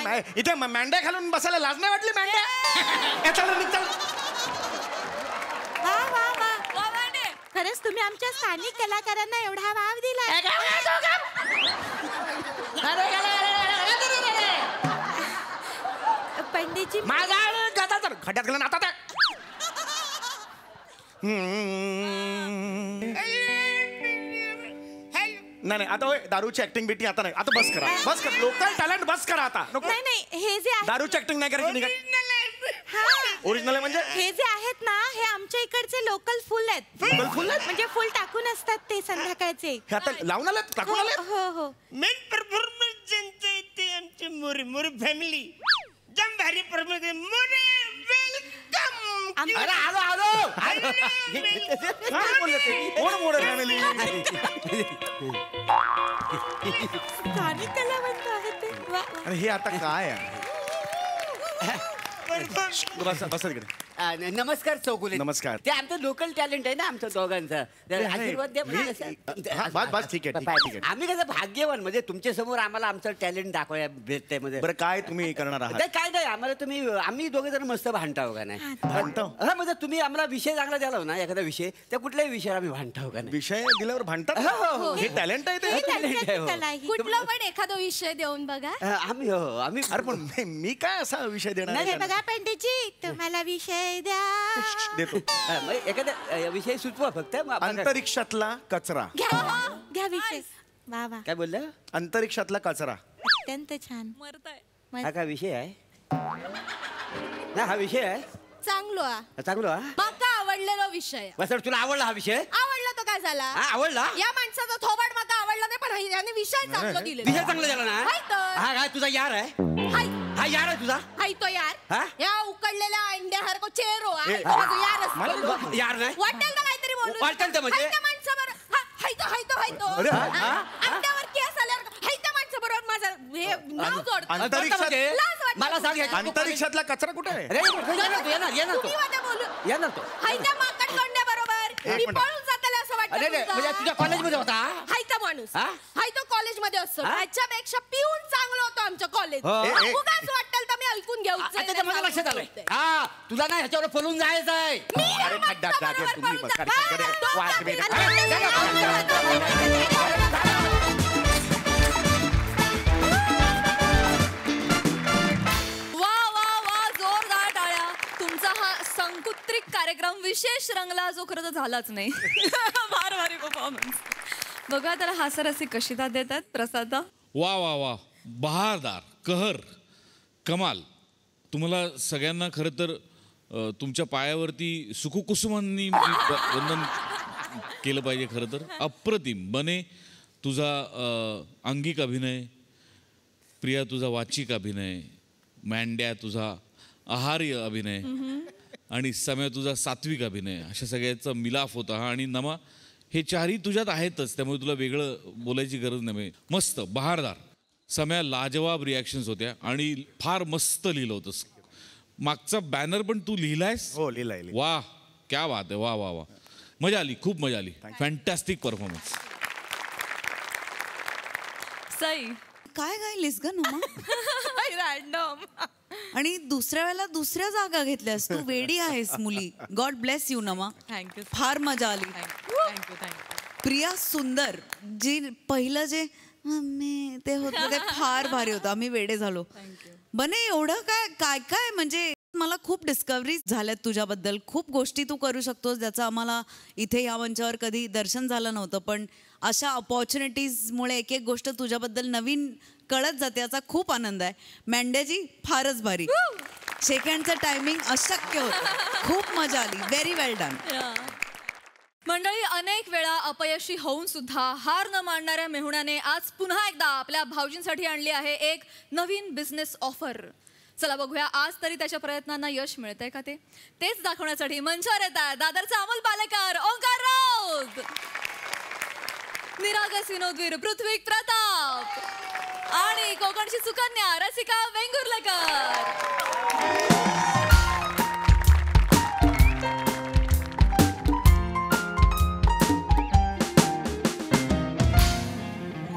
आहे इथे मांड्या घालून बसायला लाज नाही वाटली मांड्या चल रे, निघ, चल. वा वा वा खरंच तुम्ही आमच्या स्थानिक कलाकारांना एवढा वाव दिला पंडितजी माझा गदा तर खड्यात गेला ना आता त्या. नाही आता होय दारूची ऍक्टिंग बेटी आता नाही आता बस करा लोकल टॅलेंट बस करा आता नको नाही नाही हे जे आहे दारूची ऍक्टिंग नाही करायची निघा हा ओरिजिनल म्हणजे हे जे आहेत ना हे आमच्या इकडचे लोकल फुल आहेत Local फुल आहेत? म्हणजे फुल टाकून असतात ते संध्याकाळचे हे आता लावून आले टाकून आले हो हो मेन परफॉर्मन्स ज्यांचं येते आमची मोरे मोरे फॅमिली जम भारी परफॉर्मन्स मोरे वेलकम अरे आलो काय बोलले ते कोण मोडे फॅमिली स्थानिक कलावंत आहेत ते वा वा. अरे हे आता काय आहे बस तिकडे नमस्कार चौगुले. नमस्कार. ते आमचं लोकल टॅलेंट आहे ना आमचं दोघांचं. तर आशीर्वाद द्या मला कसं. बस ठीक आहे. आम्ही कसं भाग्यवान म्हणजे तुमच्या समोर आम्हाला आमचं टॅलेंट दाखवायला भेटतंय मध्ये. बरं काय तुम्ही करणार आहात? काय नाही आम्हाला तुम्ही आम्ही दोघे जण मस्त भांडताव का नाही. भांडताव? हा म्हणजे तुम्ही आम्हाला विषय चांगला द्याला ना एखादा विषय त्या कुठल्याही विषयावर आम्ही भांडताव का नाही. विषय दिल्यावर भांडतात? हो. हे टॅलेंट आहे ते? talent आहे, हो. कुठला पण एखादा विषय देऊन बघा. आम्ही हो आम्ही अरे पण मी काय असा विषय देणार नाही आहे? बघा पंडितजी तुम्हाला विषय द्या. देतो. एखादा विषय सुचवा फक्त मग आपण- अंतरिक्षातला कचरा. घ्या विषय. वा वा काय बोललं अंतरिक्षातला कचरा. अत्यंत छान. मरताय. हा काय विषय आहे ना हा विषय आहे चांगलो चांगलो हा माका आवडलेला विषय. बस तुला आवडला हा विषय आवडला तो काय झाला हा आवडला या माणसाचा थोबाड माका आवडला नाही पण याने विषय चांगला दिलेला. विषय चांगला झाला ना हाय तर. हा काय तुझा यार आहे हाय हा यार आहे तुझा हाय तो यार. हा? या उकडलेल्या अंड्यासारखं चेहरो ए, यार यार नाही वाटेल तर काहीतरी बोलू. वाटेल तर म्हणजे? हाय त्या माणसाबरोबर हाय तो अरे, हा? अंड्यावर केस आल्यावर हाय त्या माणसाबरोबर माझं हे नाव जोडतो. अंतरिक्षात लाज वाटते. मला सांग याच्यात तू अंतरिक्षातला कचरा कुठे आहे? अरे, येणार तो तुम्ही वाद्या बोलू. येणार तो हाय त्या माकड तोंड्याबरोबर मी मिनिट. पळून जाताना असं वाटतं अरे तुमचं. म्हणजे तुझ्या कॉलेजमध्ये होता हाय तो माणूस हा? हाय तो कॉलेजमध्ये असतो हा? त्याच्यापेक्षा पिऊन चांगलं होतं आमचं कॉलेज. हो. ए, ए. उगाच वाटेल तर मी ऐकून घेऊ. आता ते माझ्या लक्षात आलंय हा तुला ना ह्याच्यावर पळून जायचं आहे अरे खड्डा जागे तुम्ही बघा. वा वा वा जोरदार टाळ्या. तुमचा हा संकुत्रिक कार्यक्रम विशेष रंगला जो खरं तर झालाच नाही. फार भारी परफॉर्मन्स. बघा त्याला हास्यरसिक कशी दाद देतात प्रसादा. वा वा वा बहारदार कहर कमाल. तुम्हाला सगळ्यांना खरं तर तुमच्या पायावरती सुखकुसुमांनी वंदन केलं पाहिजे. खरं तर अप्रतिम. बने तुझा अंगिक अभिनय, प्रिया तुझा वाचिक अभिनय, मँड्या तुझा आहार्य अभिनय आणि समय तुझा सात्विक अभिनय, अशा सगळ्याचा मिलाफ होता हा. आणि नमा हे चारही तुझ्यात आहेतच त्यामुळे तुला वेगळं बोलायची गरज नाही. मस्त बहारदार. सम्या लाजवाब रिॲक्शन्स होत्या आणि फार मस्त लिहिलं होतंस. मागचा बॅनर पण तू लिहिलायस? हो लिहिलाय. वा क्या बात आहे. वा वा वा मजा आली खूप मजा आली. Fantastic performance. सई काय गायलीस ग नमा? रॅन्डम. आणि दुसऱ्या वेळेला दुसऱ्या जागा घेतल्यास. तू वेडी आहेस मुली. गॉड ब्लेस यू नमा. थँक्यू. फार मजा आली. थँक्यू. प्रिया सुंदर जी पहिलं जे मम्मी ते होतं ते फार भारी होतं. आम्ही वेडे झालो. बने एवढं काय काय काय म्हणजे मला खूप डिस्कव्हरी झाल्यात तुझ्याबद्दल. खूप गोष्टी तू करू शकतोस ज्याचं आम्हाला इथे या मंचावर कधी दर्शन झालं नव्हतं. पण अशा अपॉर्च्युनिटीजमुळे एक एक गोष्ट तुझ्याबद्दल नवीन कळत जाते याचा खूप आनंद आहे. मँड्याजी फारच भारी. शेकँडचं टायमिंग अशक्य होतं. खूप मजा आली. व्हेरी वेल डन. मंडळी अनेक वेळा अपयशी होऊन सुद्धा हार न मानणाऱ्या मेहुण्याने आज पुन्हा एकदा आपल्या भाऊजींसाठी आणली आहे एक नवीन बिझनेस ऑफर. चला बघूया आज तरी त्याच्या प्रयत्नांना यश मिळतंय का तेच दाखवण्यासाठी मंचावर येतात दादरचा अमोल पालेकर, ओंकार राऊत, निरागस विनोदवीर पृथ्वी प्रताप आणि कोकणची सुकन्या रसिका वेंगुर्लेकर.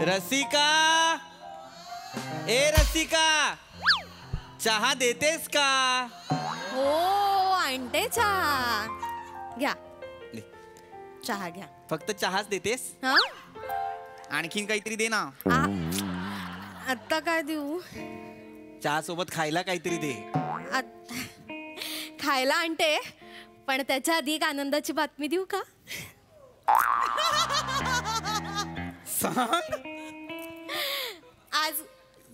रसिका ए रसिका चहा देतेस का? हो आणते चहा. घ्या चहा घ्या. फक्त चहाच देतेस? हा आणखीन काहीतरी दे ना. आता काय देऊ? चहा सोबत खायला काहीतरी दे. खायला आणते पण त्याच्या आधी एक आनंदाची बातमी देऊ का? सांग. आज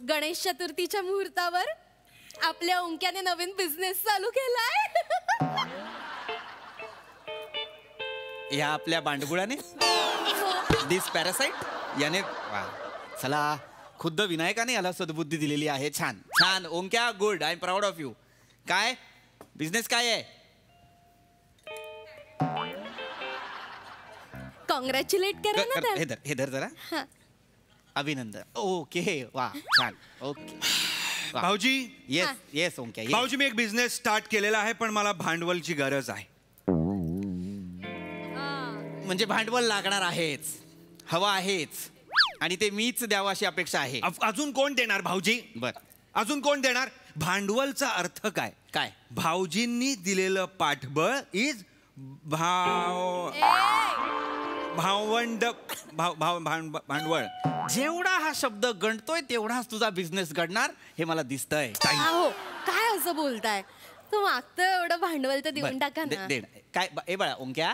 गणेश चतुर्थीच्या मुहूर्तावर आपल्या ओंक्याने नवीन बिझनेस चालू केलाय. या आपल्या बांडगुळाने दिस पॅरासाइट याने चला खुद्द विनायकाने याला सद्बुद्धी दिलेली आहे. छान छान ओंक्या good. I am proud of you. काय बिझनेस काय आहे? कॉंग्रॅच्युलेट करा ना त्याला. हे धर जरा. अभिनंदन. ओके वा छान. ओके भाऊजी येस येस ओंक्या yes. भाऊजी मी एक बिझनेस स्टार्ट केलेला आहे पण मला भांडवलची गरज आहे. म्हणजे भांडवल लागणार आहेच, हवा आहेच, आणि ते मीच द्यावं अशी अपेक्षा आहे. अजून कोण देणार भाऊजी? बर, अजून कोण देणार? भांडवलचा अर्थ काय? काय? भाऊजींनी दिलेलं पाठबळ इज भांडवळ. जेवढा हा शब्द गणतोय तेवढाच तुझा बिझनेस घडणार हे मला दिसतंय. हो काय असं बोलताय? तू मागतं एवढं भांडवल तर देऊन टाका ना. काय ए बाळा ओंक्या,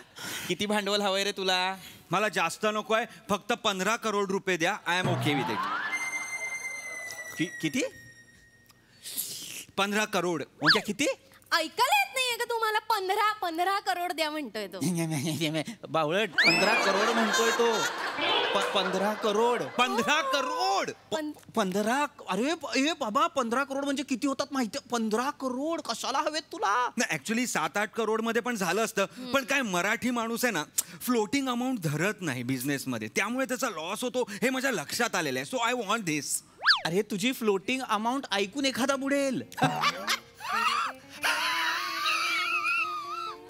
किती भांडवल हवंय रे तुला? मला जास्त नको आहे, फक्त 15 करोड रुपये द्या. I am okay with it. किती? 15 करोड. ओंक्या किती? ऐकायला येत नाहीये का तुम्हाला? 15 करोड द्या म्हणतोय तो. बावळट, 15 करोड म्हणतोय तो. 15 करोड. 15 करोड. 15. अरे बाबा, 15 करोड म्हणजे किती होतात माहिती? 15 करोड कशाला हवेत तुला? नाही ऍक्च्युली 7-8 करोड मध्ये पण झालं असतं, पण काय मराठी माणूस आहे ना, फ्लोटिंग अमाऊंट धरत नाही बिझनेस मध्ये, त्यामुळे त्याचा लॉस होतो हे माझ्या लक्षात आलेलं आहे. सो आय वॉन्ट दिस. अरे तुझी फ्लोटिंग अमाऊंट ऐकून एखादा बुडेल.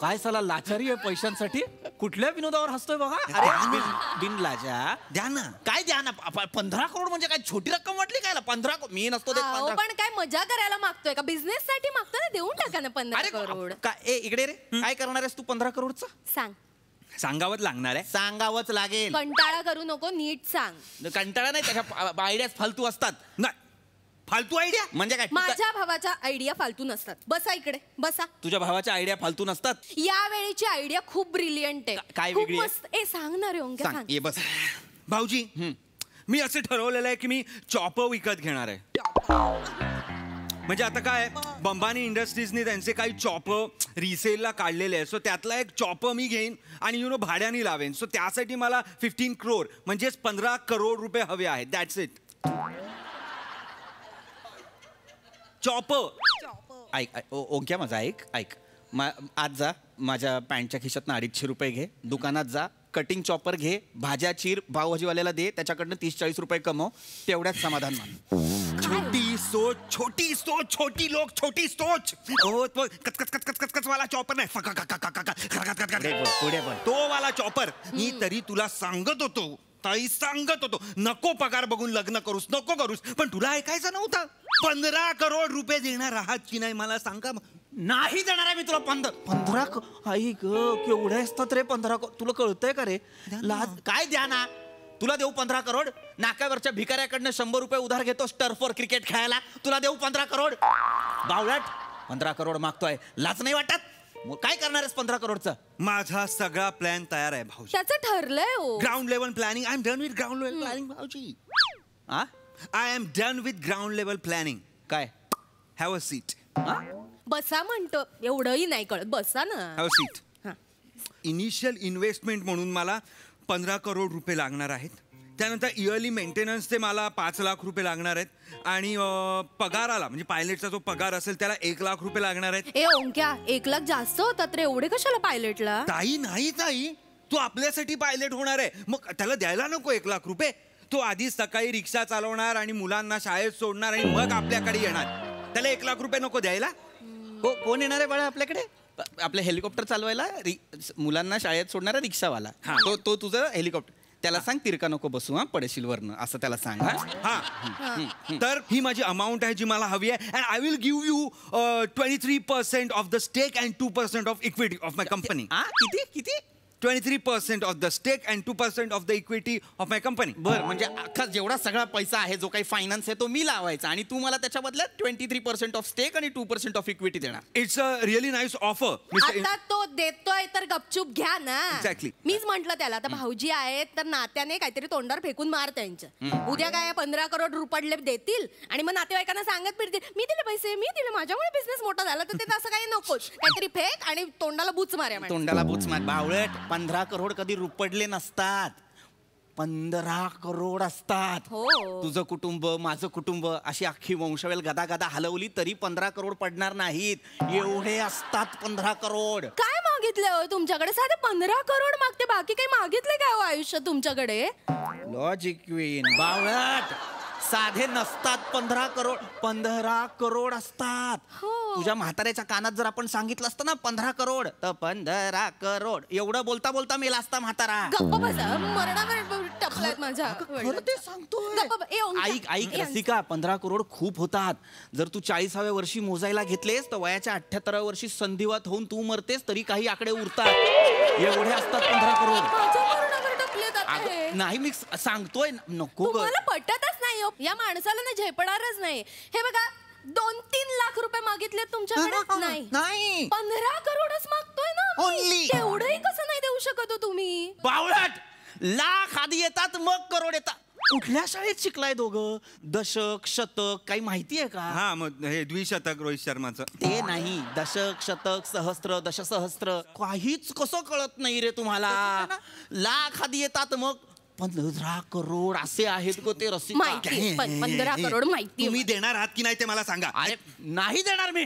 काय साला लाचारी आहे पैशांसाठी? कुठल्या विनोदावर हसतोय बघा. अरे बिन लाजा द्या ना. काय द्या ना? 15 करोड म्हणजे काय छोटी रक्कम वाटली काय? 15 मी नसतो देत. 15 पण काय मजा करायला मागतोय का? बिझनेस साठी मागतोय ना, देऊन टाका ना 15 करोड. काय इकडे रे, काय करणार आहेस तू 15 करोडचं? सांग. सांगावंच लागणार आहे. सांगावंच लागेल. कंटाळा करू नको, नीट सांग. कंटाळा नाही, त्याच्या आयडियाज फालतू असतात. नाही, फालतू आयडिया म्हणजे काय? माझ्या भावाच्या आयडिया फालतू नसतात. बसा इकडे, बसा. तुझ्या भावाच्या आयडिया फालतू नसतात. या वेळेची आयडिया खूप ब्रिलियंट आहे. काय खूप वेगळी आहे? मस्त. सांगणार आहे सांग. ये बस. भाऊजी, मी असं ठरवलेलं आहे की मी चॉपर विकत घेणार आहे. म्हणजे आता काय, बंबानी इंडस्ट्रीजनी त्यांचे काही चॉपर रिसेलला काढलेले आहे. सो त्यातला एक चॉपर मी घेईन आणि भाड्याने लावेन. सो त्यासाठी मला 15 करोड म्हणजेच 15 करोड रुपये हवे आहेत. That's it. चॉपर. ऐक ओंक्या, माझा ऐक. आज जा, माझ्या पॅन्टच्या खिशातनं 250 रुपये घे, दुकानात जा, कटिंग चॉपर घे, भाज्या चीर, पावभाजीवाल्याला दे, त्याच्याकडनं 30-40 रुपये कमव, तेवढ्याच समाधान मान. छोटी सोच, छोटी सोच, छोटी लोक, छोटी सोच. कच वाला चॉपर नाही, पुढे पण तो वाला चॉपर. मी तरी तुला सांगत होतो, नको पगार बघून लग्न करूस, नको करूस, पण तुला ऐकायचं नव्हतं. 15 करोड रुपये देणार आहात की नाही मला सांगा. नाही देणार आहे मी तुला. 15 आई ग, केवढे असतात रे 15? तुला कळतंय का रे? काय द्या ना तुला देऊ 15 करोड? नाक्यावरच्या भिकाऱ्याकडनं 100 रुपये उधार घेतो टर्फवर क्रिकेट खेळायला, तुला देऊ 15 करोड? बावळट, 15 करोड मागतोय, लाज नाही वाटत? काय करणार आहेस 15 करोडचं? माझा सगळा प्लॅन तयार आहे भाऊजी. त्याचं ठरलंय. Ground level planning. I am done with ground level planning भाऊजी. I am done with ground level planning. काय? Have a seat. बसा म्हणतो, एवढंही नाही कळत, बसा ना. Have a seat. Initial investment म्हणून मला 15 करोड रुपये लागणार आहेत. त्यानंतर इयरली मेंटेनन्सचे मला 5 लाख रुपये लागणार आहेत. आणि पगाराला म्हणजे पायलटचा जो पगार असेल त्याला 1 लाख रुपये लागणार आहेत. ओंक्या, 1 लाख जास्त होतात रे, एवढे कशाला पायलटला? ताई नाही ताई, तू आपल्यासाठी पायलट होणार आहे, मग त्याला द्यायला नको 1 लाख रुपये? तो आधी सकाळी रिक्षा चालवणार आणि मुलांना शाळेत सोडणार आणि मग आपल्याकडे येणार. त्याला 1 लाख रुपये नको द्यायला? कोण येणार आहे बाळा आपल्याकडे? आपलं हेलिकॉप्टर चालवायला, मुलांना शाळेत सोडणारा रिक्षावाला. तो तुझं हेलिकॉप्टर. त्याला सांग तिरका नको बसू, पडशील वरनं, असं त्याला सांग. तर ही माझी अमाऊंट आहे जी मला हवी आहे. And I will give you 23% of the stake and 2% of equity of my company. किती? 23% of the stake and 2% of the equity of my company. बरं, म्हणजे अख्खा जेवढा सगळा पैसा आहे, जो काही फायनान्स आहे, तो मी लावायचा आणि तू मला त्याच्या बदल्यात 23% ऑफ स्टेक आणि 2% ऑफ इक्विटी देणार. It's a really nice offer. आता तो देतोय तर गपचूप घ्या ना. एक्झॅक्टली. मीच म्हंटल त्याला, आता भाऊजी आहेत तर नात्याने काहीतरी तोंडावर फेकून मार त्यांच्या. उद्या काय 15 करोड रुपये देतील आणि मग नातेवाईकांना सांगत फिरतील, मी दिले पैसे, मी दिले, माझ्यामुळे बिझनेस मोठा झाला. तर ते असं काही नकोच, काहीतरी फेक आणि तोंडाला बुच मार्या. तोंडाला बुच मार. बावळट, 15 करोड कधी रुपडले नसतात, 15 करोड असतात. तुझं कुटुंब, माझं कुटुंब, अशी अख्खी वंशवेल गदा गदा हलवली तरी 15 करोड पडणार नाहीत. एवढे असतात 15 करोड. काय मागितले हो तुमच्याकडे? साधे 15 करोड मागते, बाकी काही मागितले काय हो आयुष्यात तुमच्याकडे? लॉजिक क्वीन, बावळट, साधे नसतात 15 करोड. 15 करोड असतात. तुझ्या म्हाताऱ्याच्या कानात जर आपण सांगितलं असतं ना 15 करोड तर 15 करोड एवढं बोलता बोलता मेला असता म्हातारा. गप्पा बसा, मरणावर टपलायत माझ्या. ते सांगतोय. ऐक रसिका, 15 करोड खूप होतात. जर तू 40व्या वर्षी मोजायला घेतलेस तर वयाच्या 78व्या वर्षी संधिवात होऊन तू मरतेस तरी काही आकडे उरतात. एवढे असतात 15 करोड. नाही मी सांगतोय नको. तुम्हाला पटतच नाही हो. या माणसाला ना झेपणारच नाही. हे बघा 2-3 लाख रुपये मागितले तुमच्याकडे. नाही 15 करोडच मागतोय ना. एवढंही कसं नाही देऊ शकत हो तुम्ही. बावळट. लाख आधी येतात मग करोड येतात. कुठल्या शाळेत शिकलाय दोघं? दशक शतक काही माहिती आहे का? हा मग हे द्विशतक रोहित शर्माचं. ते नाही. दशक शतक सहस्त्र दशसहस्त्र काहीच कसं कळत नाही रे तुम्हाला. लाख आधी येतात मग 15 करोड असे आहेत ग ते. रसिका 15 करोड माहिती. तुम्ही देणार आहात की नाही ते मला सांगा. अरे नाही देणार मी.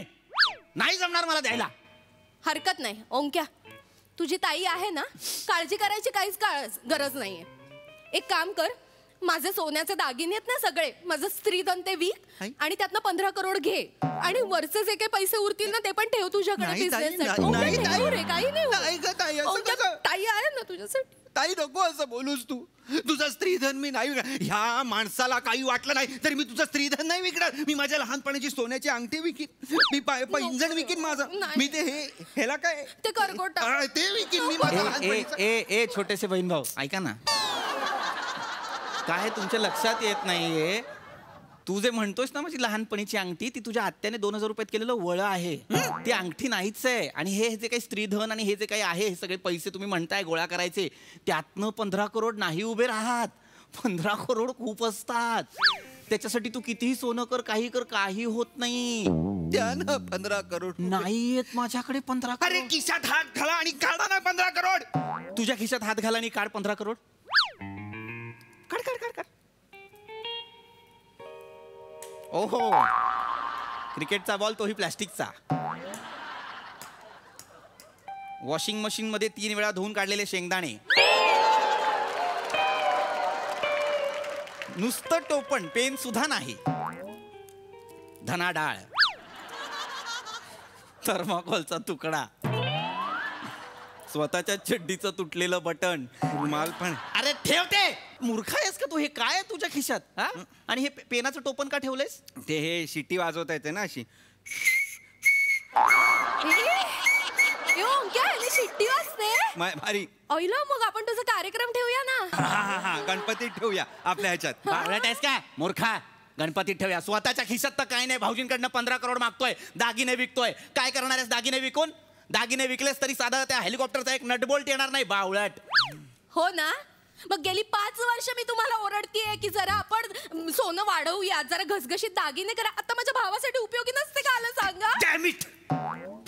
नाही जमणार मला द्यायला. हरकत नाही ओंक्या, तुझी ताई आहे ना, काळजी करायची काहीच गरज नाहीये. एक काम कर, माझे सोन्याचे दागिने आहेत ना सगळे, माझं स्त्रीधन ते विक आणि त्यातनं 15 करोड घे आणि वरचे जे काही पैसे उरतील ना ते पण ठेव तुझ्याकडे. ताई आहे ना तुझ्यासाठी. ताई नको असं बोलूस तू. तुझं स्त्रीधन मी नाही विकणार. ह्या माणसाला काही वाटलं नाही तरी मी तुझं स्त्रीधन नाही विकणार. मी माझ्या लहानपणाची सोन्याची अंगठी विकीन. मी पैंजण विकीन माझं. मी ते ह्याला काय ते करगोटा ते विकीन मी माझं. ए छोटेसे बहीण भाऊ ऐका ना. काय तुमच्या लक्षात येत नाहीये. तू जे म्हणतोयस ना माझी लहानपणीची अंगठी ती तुझ्या आत्याने 2000 रुपयात केलेलं वळ आहे. ती अंगठी नाहीच आहे. आणि हे जे काही स्त्रीधन आणि हे जे काही आहे हे सगळे पैसे तुम्ही म्हणताय गोळा करायचे त्यातनं 15 करोड नाही उभे राहत. 15 करोड खूप असतात. त्याच्यासाठी तू कितीही सोनं कर काही कर काही होत नाही. त्यानं 15 करोड नाही येत माझ्याकडे 15 करोड. अरे खिशात हात घाला आणि काढा ना 15 करोड. तुझ्या खिशात हात घाला आणि काढ 15 करोड. काढ काढ काढ काढ. ओहो क्रिकेटचा बॉल तोही प्लॅस्टिकचा. वॉशिंग मशीन मध्ये 3 वेळा धुवून काढलेले शेंगदाणे. नुसतं टोपण पेन सुद्धा नाही. धना डाळ. थर्माकोलचा तुकडा. स्वतःच्या चड्डीचं तुटलेलं बटन. रुमाल पण. अरे ठेवते. मूर्ख आहेस का तू? हे काय आहे तुझ्या खिशात? हा? आणि हे पेनाचं टोपण का ठेवलंयस? ते हे शिट्टी वाजवता येते ना अशी. शिट्टी वाजते भारी. अहिला मग आपण तुझा कार्यक्रम ठेवूया ना. गणपतीत ठेवूया आपल्या ह्याच्यात. बावळट आहेस काय मूर्खा? गणपतीत ठेवूया. स्वतःच्या खिशात तर काय नाही. भाऊजींकडनं 15 करोड मागतोय. दागिने विकतोय. काय करणार आहेस दागिने विकून? दागिने विकलेस तरी साधा त्या हेलिकॉप्टरचा एक नटबोल्ट येणार नाही. बावळट. हो ना. मग गेली 5 वर्ष मी तुम्हाला ओरडतीये की जरा आपण सोनं वाढवूया, जरा घसघशीत दागिने करा. आता माझ्या भावासाठी उपयोगी नसते का आलं सांगा. Dam it.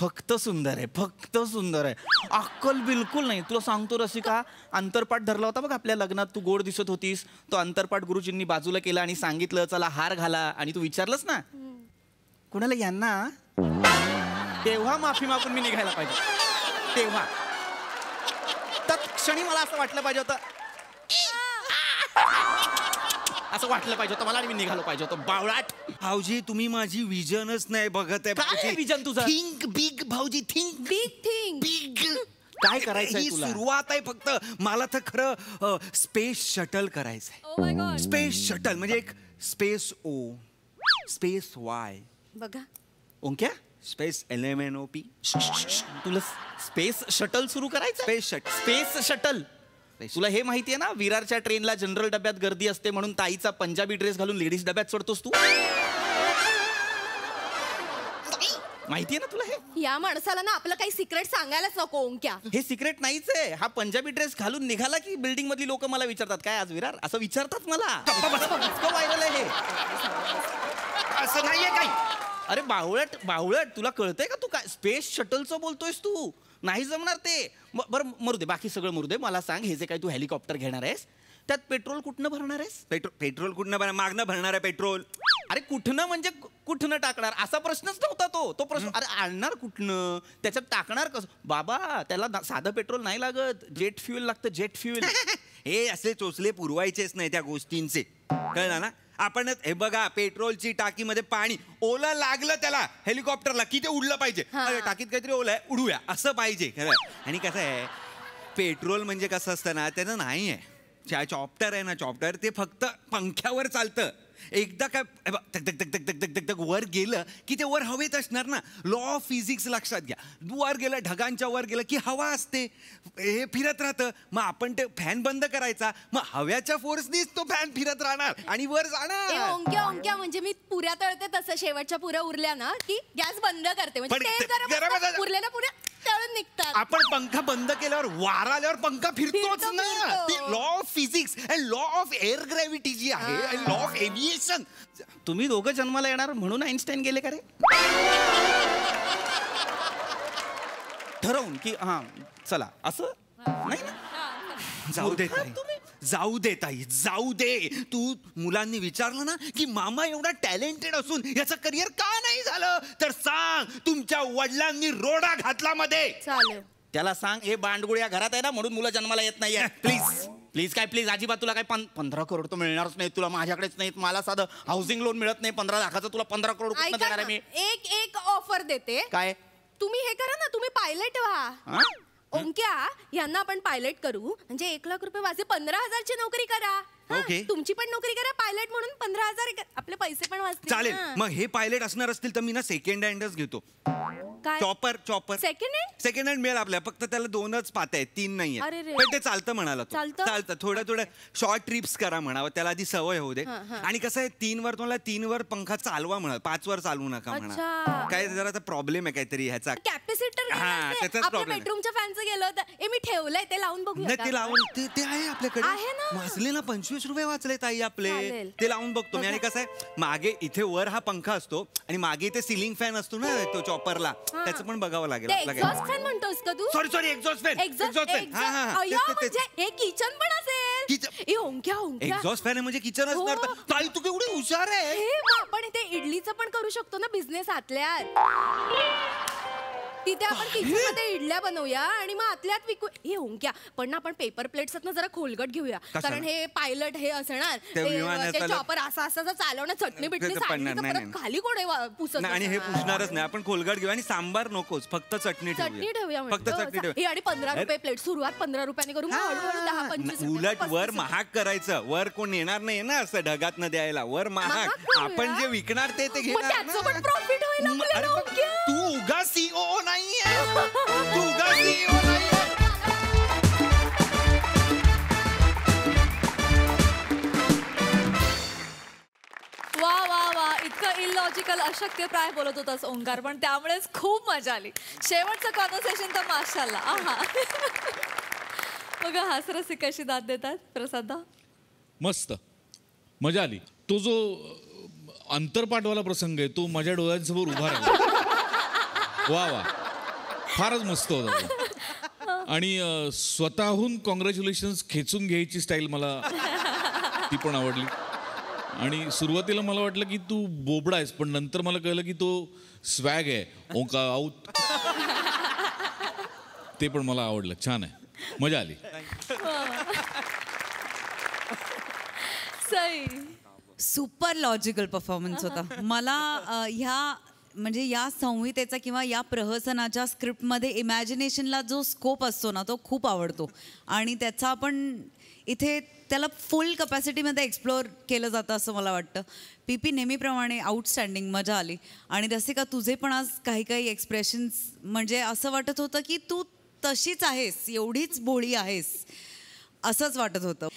फक्त सुंदर आहे. फक्त सुंदर आहे. अक्कल बिलकुल नाही. तुला सांगतो रसिका, अंतरपाठ धरला होता बघ आपल्या लग्नात. तू गोड दिसत होतीस. तो अंतरपाठ गुरुजींनी बाजूला केला आणि सांगितलं चला हार घाला. आणि तू विचारलंस ना कुणाला? यांना. तेव्हा माफी मागून मी निघायला पाहिजे. तेव्हा तत्क्षणी मला असं वाटलं पाहिजे होतं. असं वाटलं पाहिजे होतं मला आणि मी निघालो पाहिजे होतं. बावळाट. भाऊजी तुम्ही माझी विजनच नाही बघत आहे. काय विजन तुझं? थिंक बिग भाऊजी. Think big. बिग. काय करायचं ही सुरुवात आहे फक्त. मला तर खरं स्पेस शटल करायचंय. स्पेस शटल म्हणजे एक स्पेस ओ स्पेस वाय. बघा ओंक्या स्पेस LMNOP. तुला स्पेस शटल सुरू करायचं? Space shuttle. तुला हे माहितीये ना विरारच्या ट्रेनला जनरल डब्यात गर्दी असते म्हणून ताईचा पंजाबी ड्रेस घालून लेडीज डब्यात चढतोस तू? माहितीये ना तुला हे? या माणसाला ना आपलं काही सिक्रेट सांगायलाच नको ओंक्या. हे सिक्रेट नाहीच आहे. हा पंजाबी ड्रेस घालून निघाला की बिल्डिंग मधली लोक मला विचारतात काय आज विरार असं विचारतात मला. इतकं व्हायरल आहे हे. असं नाहीये काही. अरे बावळट बावळट तुला कळतंय का? तू काय स्पेस शटलचं बोलतोयस तू? नाही जमणार ते. बरं मरू दे बाकी सगळं मरू दे. मला सांग हे जे काही तू हेलिकॉप्टर घेणार आहेस त्यात पेट्रोल कुठनं भरणार आहेस? पेट्रोल कुठनं मागणं भरणार आहे पेट्रोल? अरे कुठनं म्हणजे कुठनं टाकणार असा प्रश्नच नव्हता तो प्रश्न. अरे आणणार कुठनं त्याच्यात टाकणार कसं? बाबा त्याला साधं पेट्रोल नाही लागत. जेट फ्युएल लागतं. Jet fuel. हे असे चोचले पुरवायचेच नाही त्या गोष्टींचे, कळलं ना? आपण हे बघा, पेट्रोलची टाकीमध्ये पाणी ओलं लागलं त्याला हेलिकॉप्टरला की ते उडलं पाहिजे. अरे टाकीत काहीतरी ओलं आहे, उडूया असं पाहिजे खरं. आणि कसं आहे, पेट्रोल म्हणजे कसं असतं ना, त्याचं नाही आहे. चॉप्टर आहे ना, चॉप्टर ते फक्त पंख्यावर चालतं. एकदा काय तक तक तक तक तक तक तक वर गेलं की ते वर हवेत असणार ना. लॉ ऑफ फिजिक्स लक्षात घ्या. वर गेलं, ढगांच्या वर गेलं की हवा असते, हे फिरत राहतं. मग आपण ते फॅन बंद करायचा, मग हव्याच्या फोर्सनीच तो फॅन फिरत राहणार आणि वर जाणार. ओंक्या म्हणजे मी पुऱ्या तळते तसं शेवटच्या पुऱ्या उरल्या ना की गॅस बंद करते, म्हणजे तेल उरले ना पुऱ्या तळून निघतात. आपण पंखा बंद केल्यावर वारा आल्यावर पंखा फिरतोच ना. Law of physics and law of air gravity जी आहे, लॉ ऑफ एव्हिएशन. तुम्ही दोघं जन्माला येणार म्हणून आईन्स्टाईन गेले का रे? ठरवून की हा चला असं नाही ना. जाऊ दे ताई, जाऊ दे ताई, जाऊ दे. तू मुलांनी विचारलं ना की मामा एवढा टॅलेंटेड असून याचं करिअर का नाही झालं, तर सांग तुमच्या वडिलांनी रोडा घातला मध्ये. चालेल, त्याला सांग हे बांडगुळ या घरात आहे ना म्हणून मुलं जन्माला येत नाहीये. प्लीज प्लीज काय प्लीज अजिबात. तुला काय 15 करोड तर मिळणारच नाही तुला, माझ्याकडेच नाहीत. मला साधं हाऊसिंग लोन मिळत नाही 15 लाखाचं, तुला 15 करोड कुठं देणार आहे मी? एक ऑफर देते. काय? तुम्ही हे करा ना, तुम्ही पायलट व्हा. ओंक्या यांना आपण पायलट करू, म्हणजे 1 लाख रुपये वाजे 15,000ची नोकरी करा. ओके. तुमची पण नोकरी करा पायलट म्हणून, 15,000 आपले पैसे पण वाचतील. चालेल. मग हे पायलट असणार असतील तर मी ना सेकंड हँडच घेतो. काय? चॉपर सेकंड हँड मिळेल आपल्याला. फक्त त्याला 2च पाते आहेत, 3 नाही अरे रे. पण ते चालतं म्हणाला तो. चालतं? चालतं. थोडं शॉर्ट ट्रिप्स करा म्हणावं, त्याला आधी सवय होऊ दे. आणि कसं आहे, 3 वर तुम्हाला 3 वर पंखा चालवा म्हणा, 5 वर चालवू नका म्हणा. अच्छा. काय जरा प्रॉब्लेम आहे काहीतरी ह्याचा. कॅपॅसिटर त्याचाच आपल्या प्रॉब्लेम. बेडरूमच्या फॅनचं गेलं होतं, मी ठेवलंय ते लावून बघूया नाही का? ते लावून ते आहे आपल्याकडे. आहे ना? वाचले ना, 25 रुपये वाचले ताई आपले. चालेल. ते लावून बघतो मी. आणि कसं आहे, मागे इथे वर हा पंखा असतो आणि मागे इथे सिलिंग फॅन असतो ना तो चॉपरला, त्याचं पण बघावं लागेल. एक्झॉस्ट फॅन म्हणतोस का तू? Sorry exhaust fan. म्हणजे हे किचन पण असेल. एक्झॉस्ट फॅन म्हणजे किचन असणार. ताई तू केवढी हुशार आहे. आपण इथे इडलीचं पण करू शकतो ना बिझनेस आतल्यात. तिथे आपण किचन मध्ये इडल्या बनवूया आणि मग आतल्यात विकू. हे ओंक्या पण ना आपण पेपर प्लेट्स ना जरा खोलगट घेऊया, कारण हे पायलट हे असणार ते चॉपर असं चालवणं, चटणी बिटणी खाली कोण पुसत. आणि हे पुसणारच नाही आपण, खोलगट घेऊ. आणि सांबार नकोच, फक्त चटणी ठेवूया. फक्त चटणी ठेवूया. आणि 15 रुपये प्लेट, सुरुवात 15 रुपयाने करू, हळूहळू 10-25. उलट वर महाग करायचं. वर कोण येणार नाही ना असं ढगात न द्यायला. वर महाग, आपण जे विकणार ते घेणार. प्रॉफिट होईल. तू उगा सीओ नाहीये, तू उगा सीओ नाहीये. वा वा वा, इतकं इलॉजिकल अशक्य प्राय बोलत होतास ओंकार, पण त्यामुळेच खूप मजा आली. शेवटचं कॉन्व्हर्सेशन तर माशाल्ला. आहा. बघा हासरसी कशी दाद देतात प्रसादा. मस्त मजा आली. तो जो अंतरपाठवाला प्रसंग आहे तो माझ्या डोळ्यांसमोर उभा राहिला. वा वा, फारच मस्त होता तो. आणि स्वतःहून कॉंग्रॅच्युलेशन्स खेचून घ्यायची स्टाईल मला ती पण आवडली. आणि सुरुवातीला मला वाटलं की तू बोबडा आहेस, पण नंतर मला कळलं की तो स्वॅग आहे. ओंका आऊट, ते पण मला आवडलं. छान आहे, मजा आली. सुपर लॉजिकल परफॉर्मन्स होता. मला ह्या म्हणजे या संहितेचा किंवा या प्रहसनाच्या स्क्रिप्टमध्ये इमॅजिनेशनला जो स्कोप असतो ना तो खूप आवडतो. आणि त्याचा आपण इथे त्याला फुल कपॅसिटीमध्ये एक्सप्लोअर केलं जातं असं मला वाटतं. पी नेहमीप्रमाणे आउटस्टँडिंग, मजा आली. आणि रसिका तुझे पण आज काही काही एक्सप्रेशन्स म्हणजे असं वाटत होतं की तू तशीच आहेस, एवढीच भोळी आहेस असंच वाटत होतं.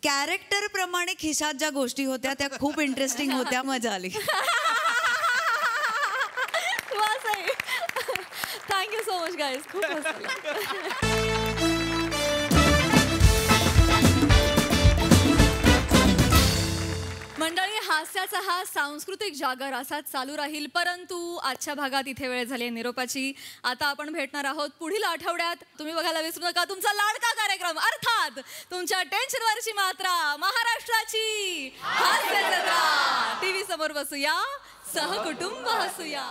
कॅरेक्टरप्रमाणे खिशात ज्या गोष्टी होत्या त्या खूप इंटरेस्टिंग होत्या, मजा आली. थँक्यू सो मच गाईज, खूप मंडळी. हास्याचा हा सांस्कृतिक जागर असाच चालू राहील, परंतु आजच्या भागात इथे वेळ झाली निरोपाची. आता आपण भेटणार आहोत पुढील आठवड्यात. तुम्ही बघायला विसरू नका तुमचा लाडका कार्यक्रम, अर्थात तुमच्या टेन्शनवरची मात्रा, महाराष्ट्राची हास्य जत्रा. टीव्ही समोर बसूया, सहकुटुंब हसूया.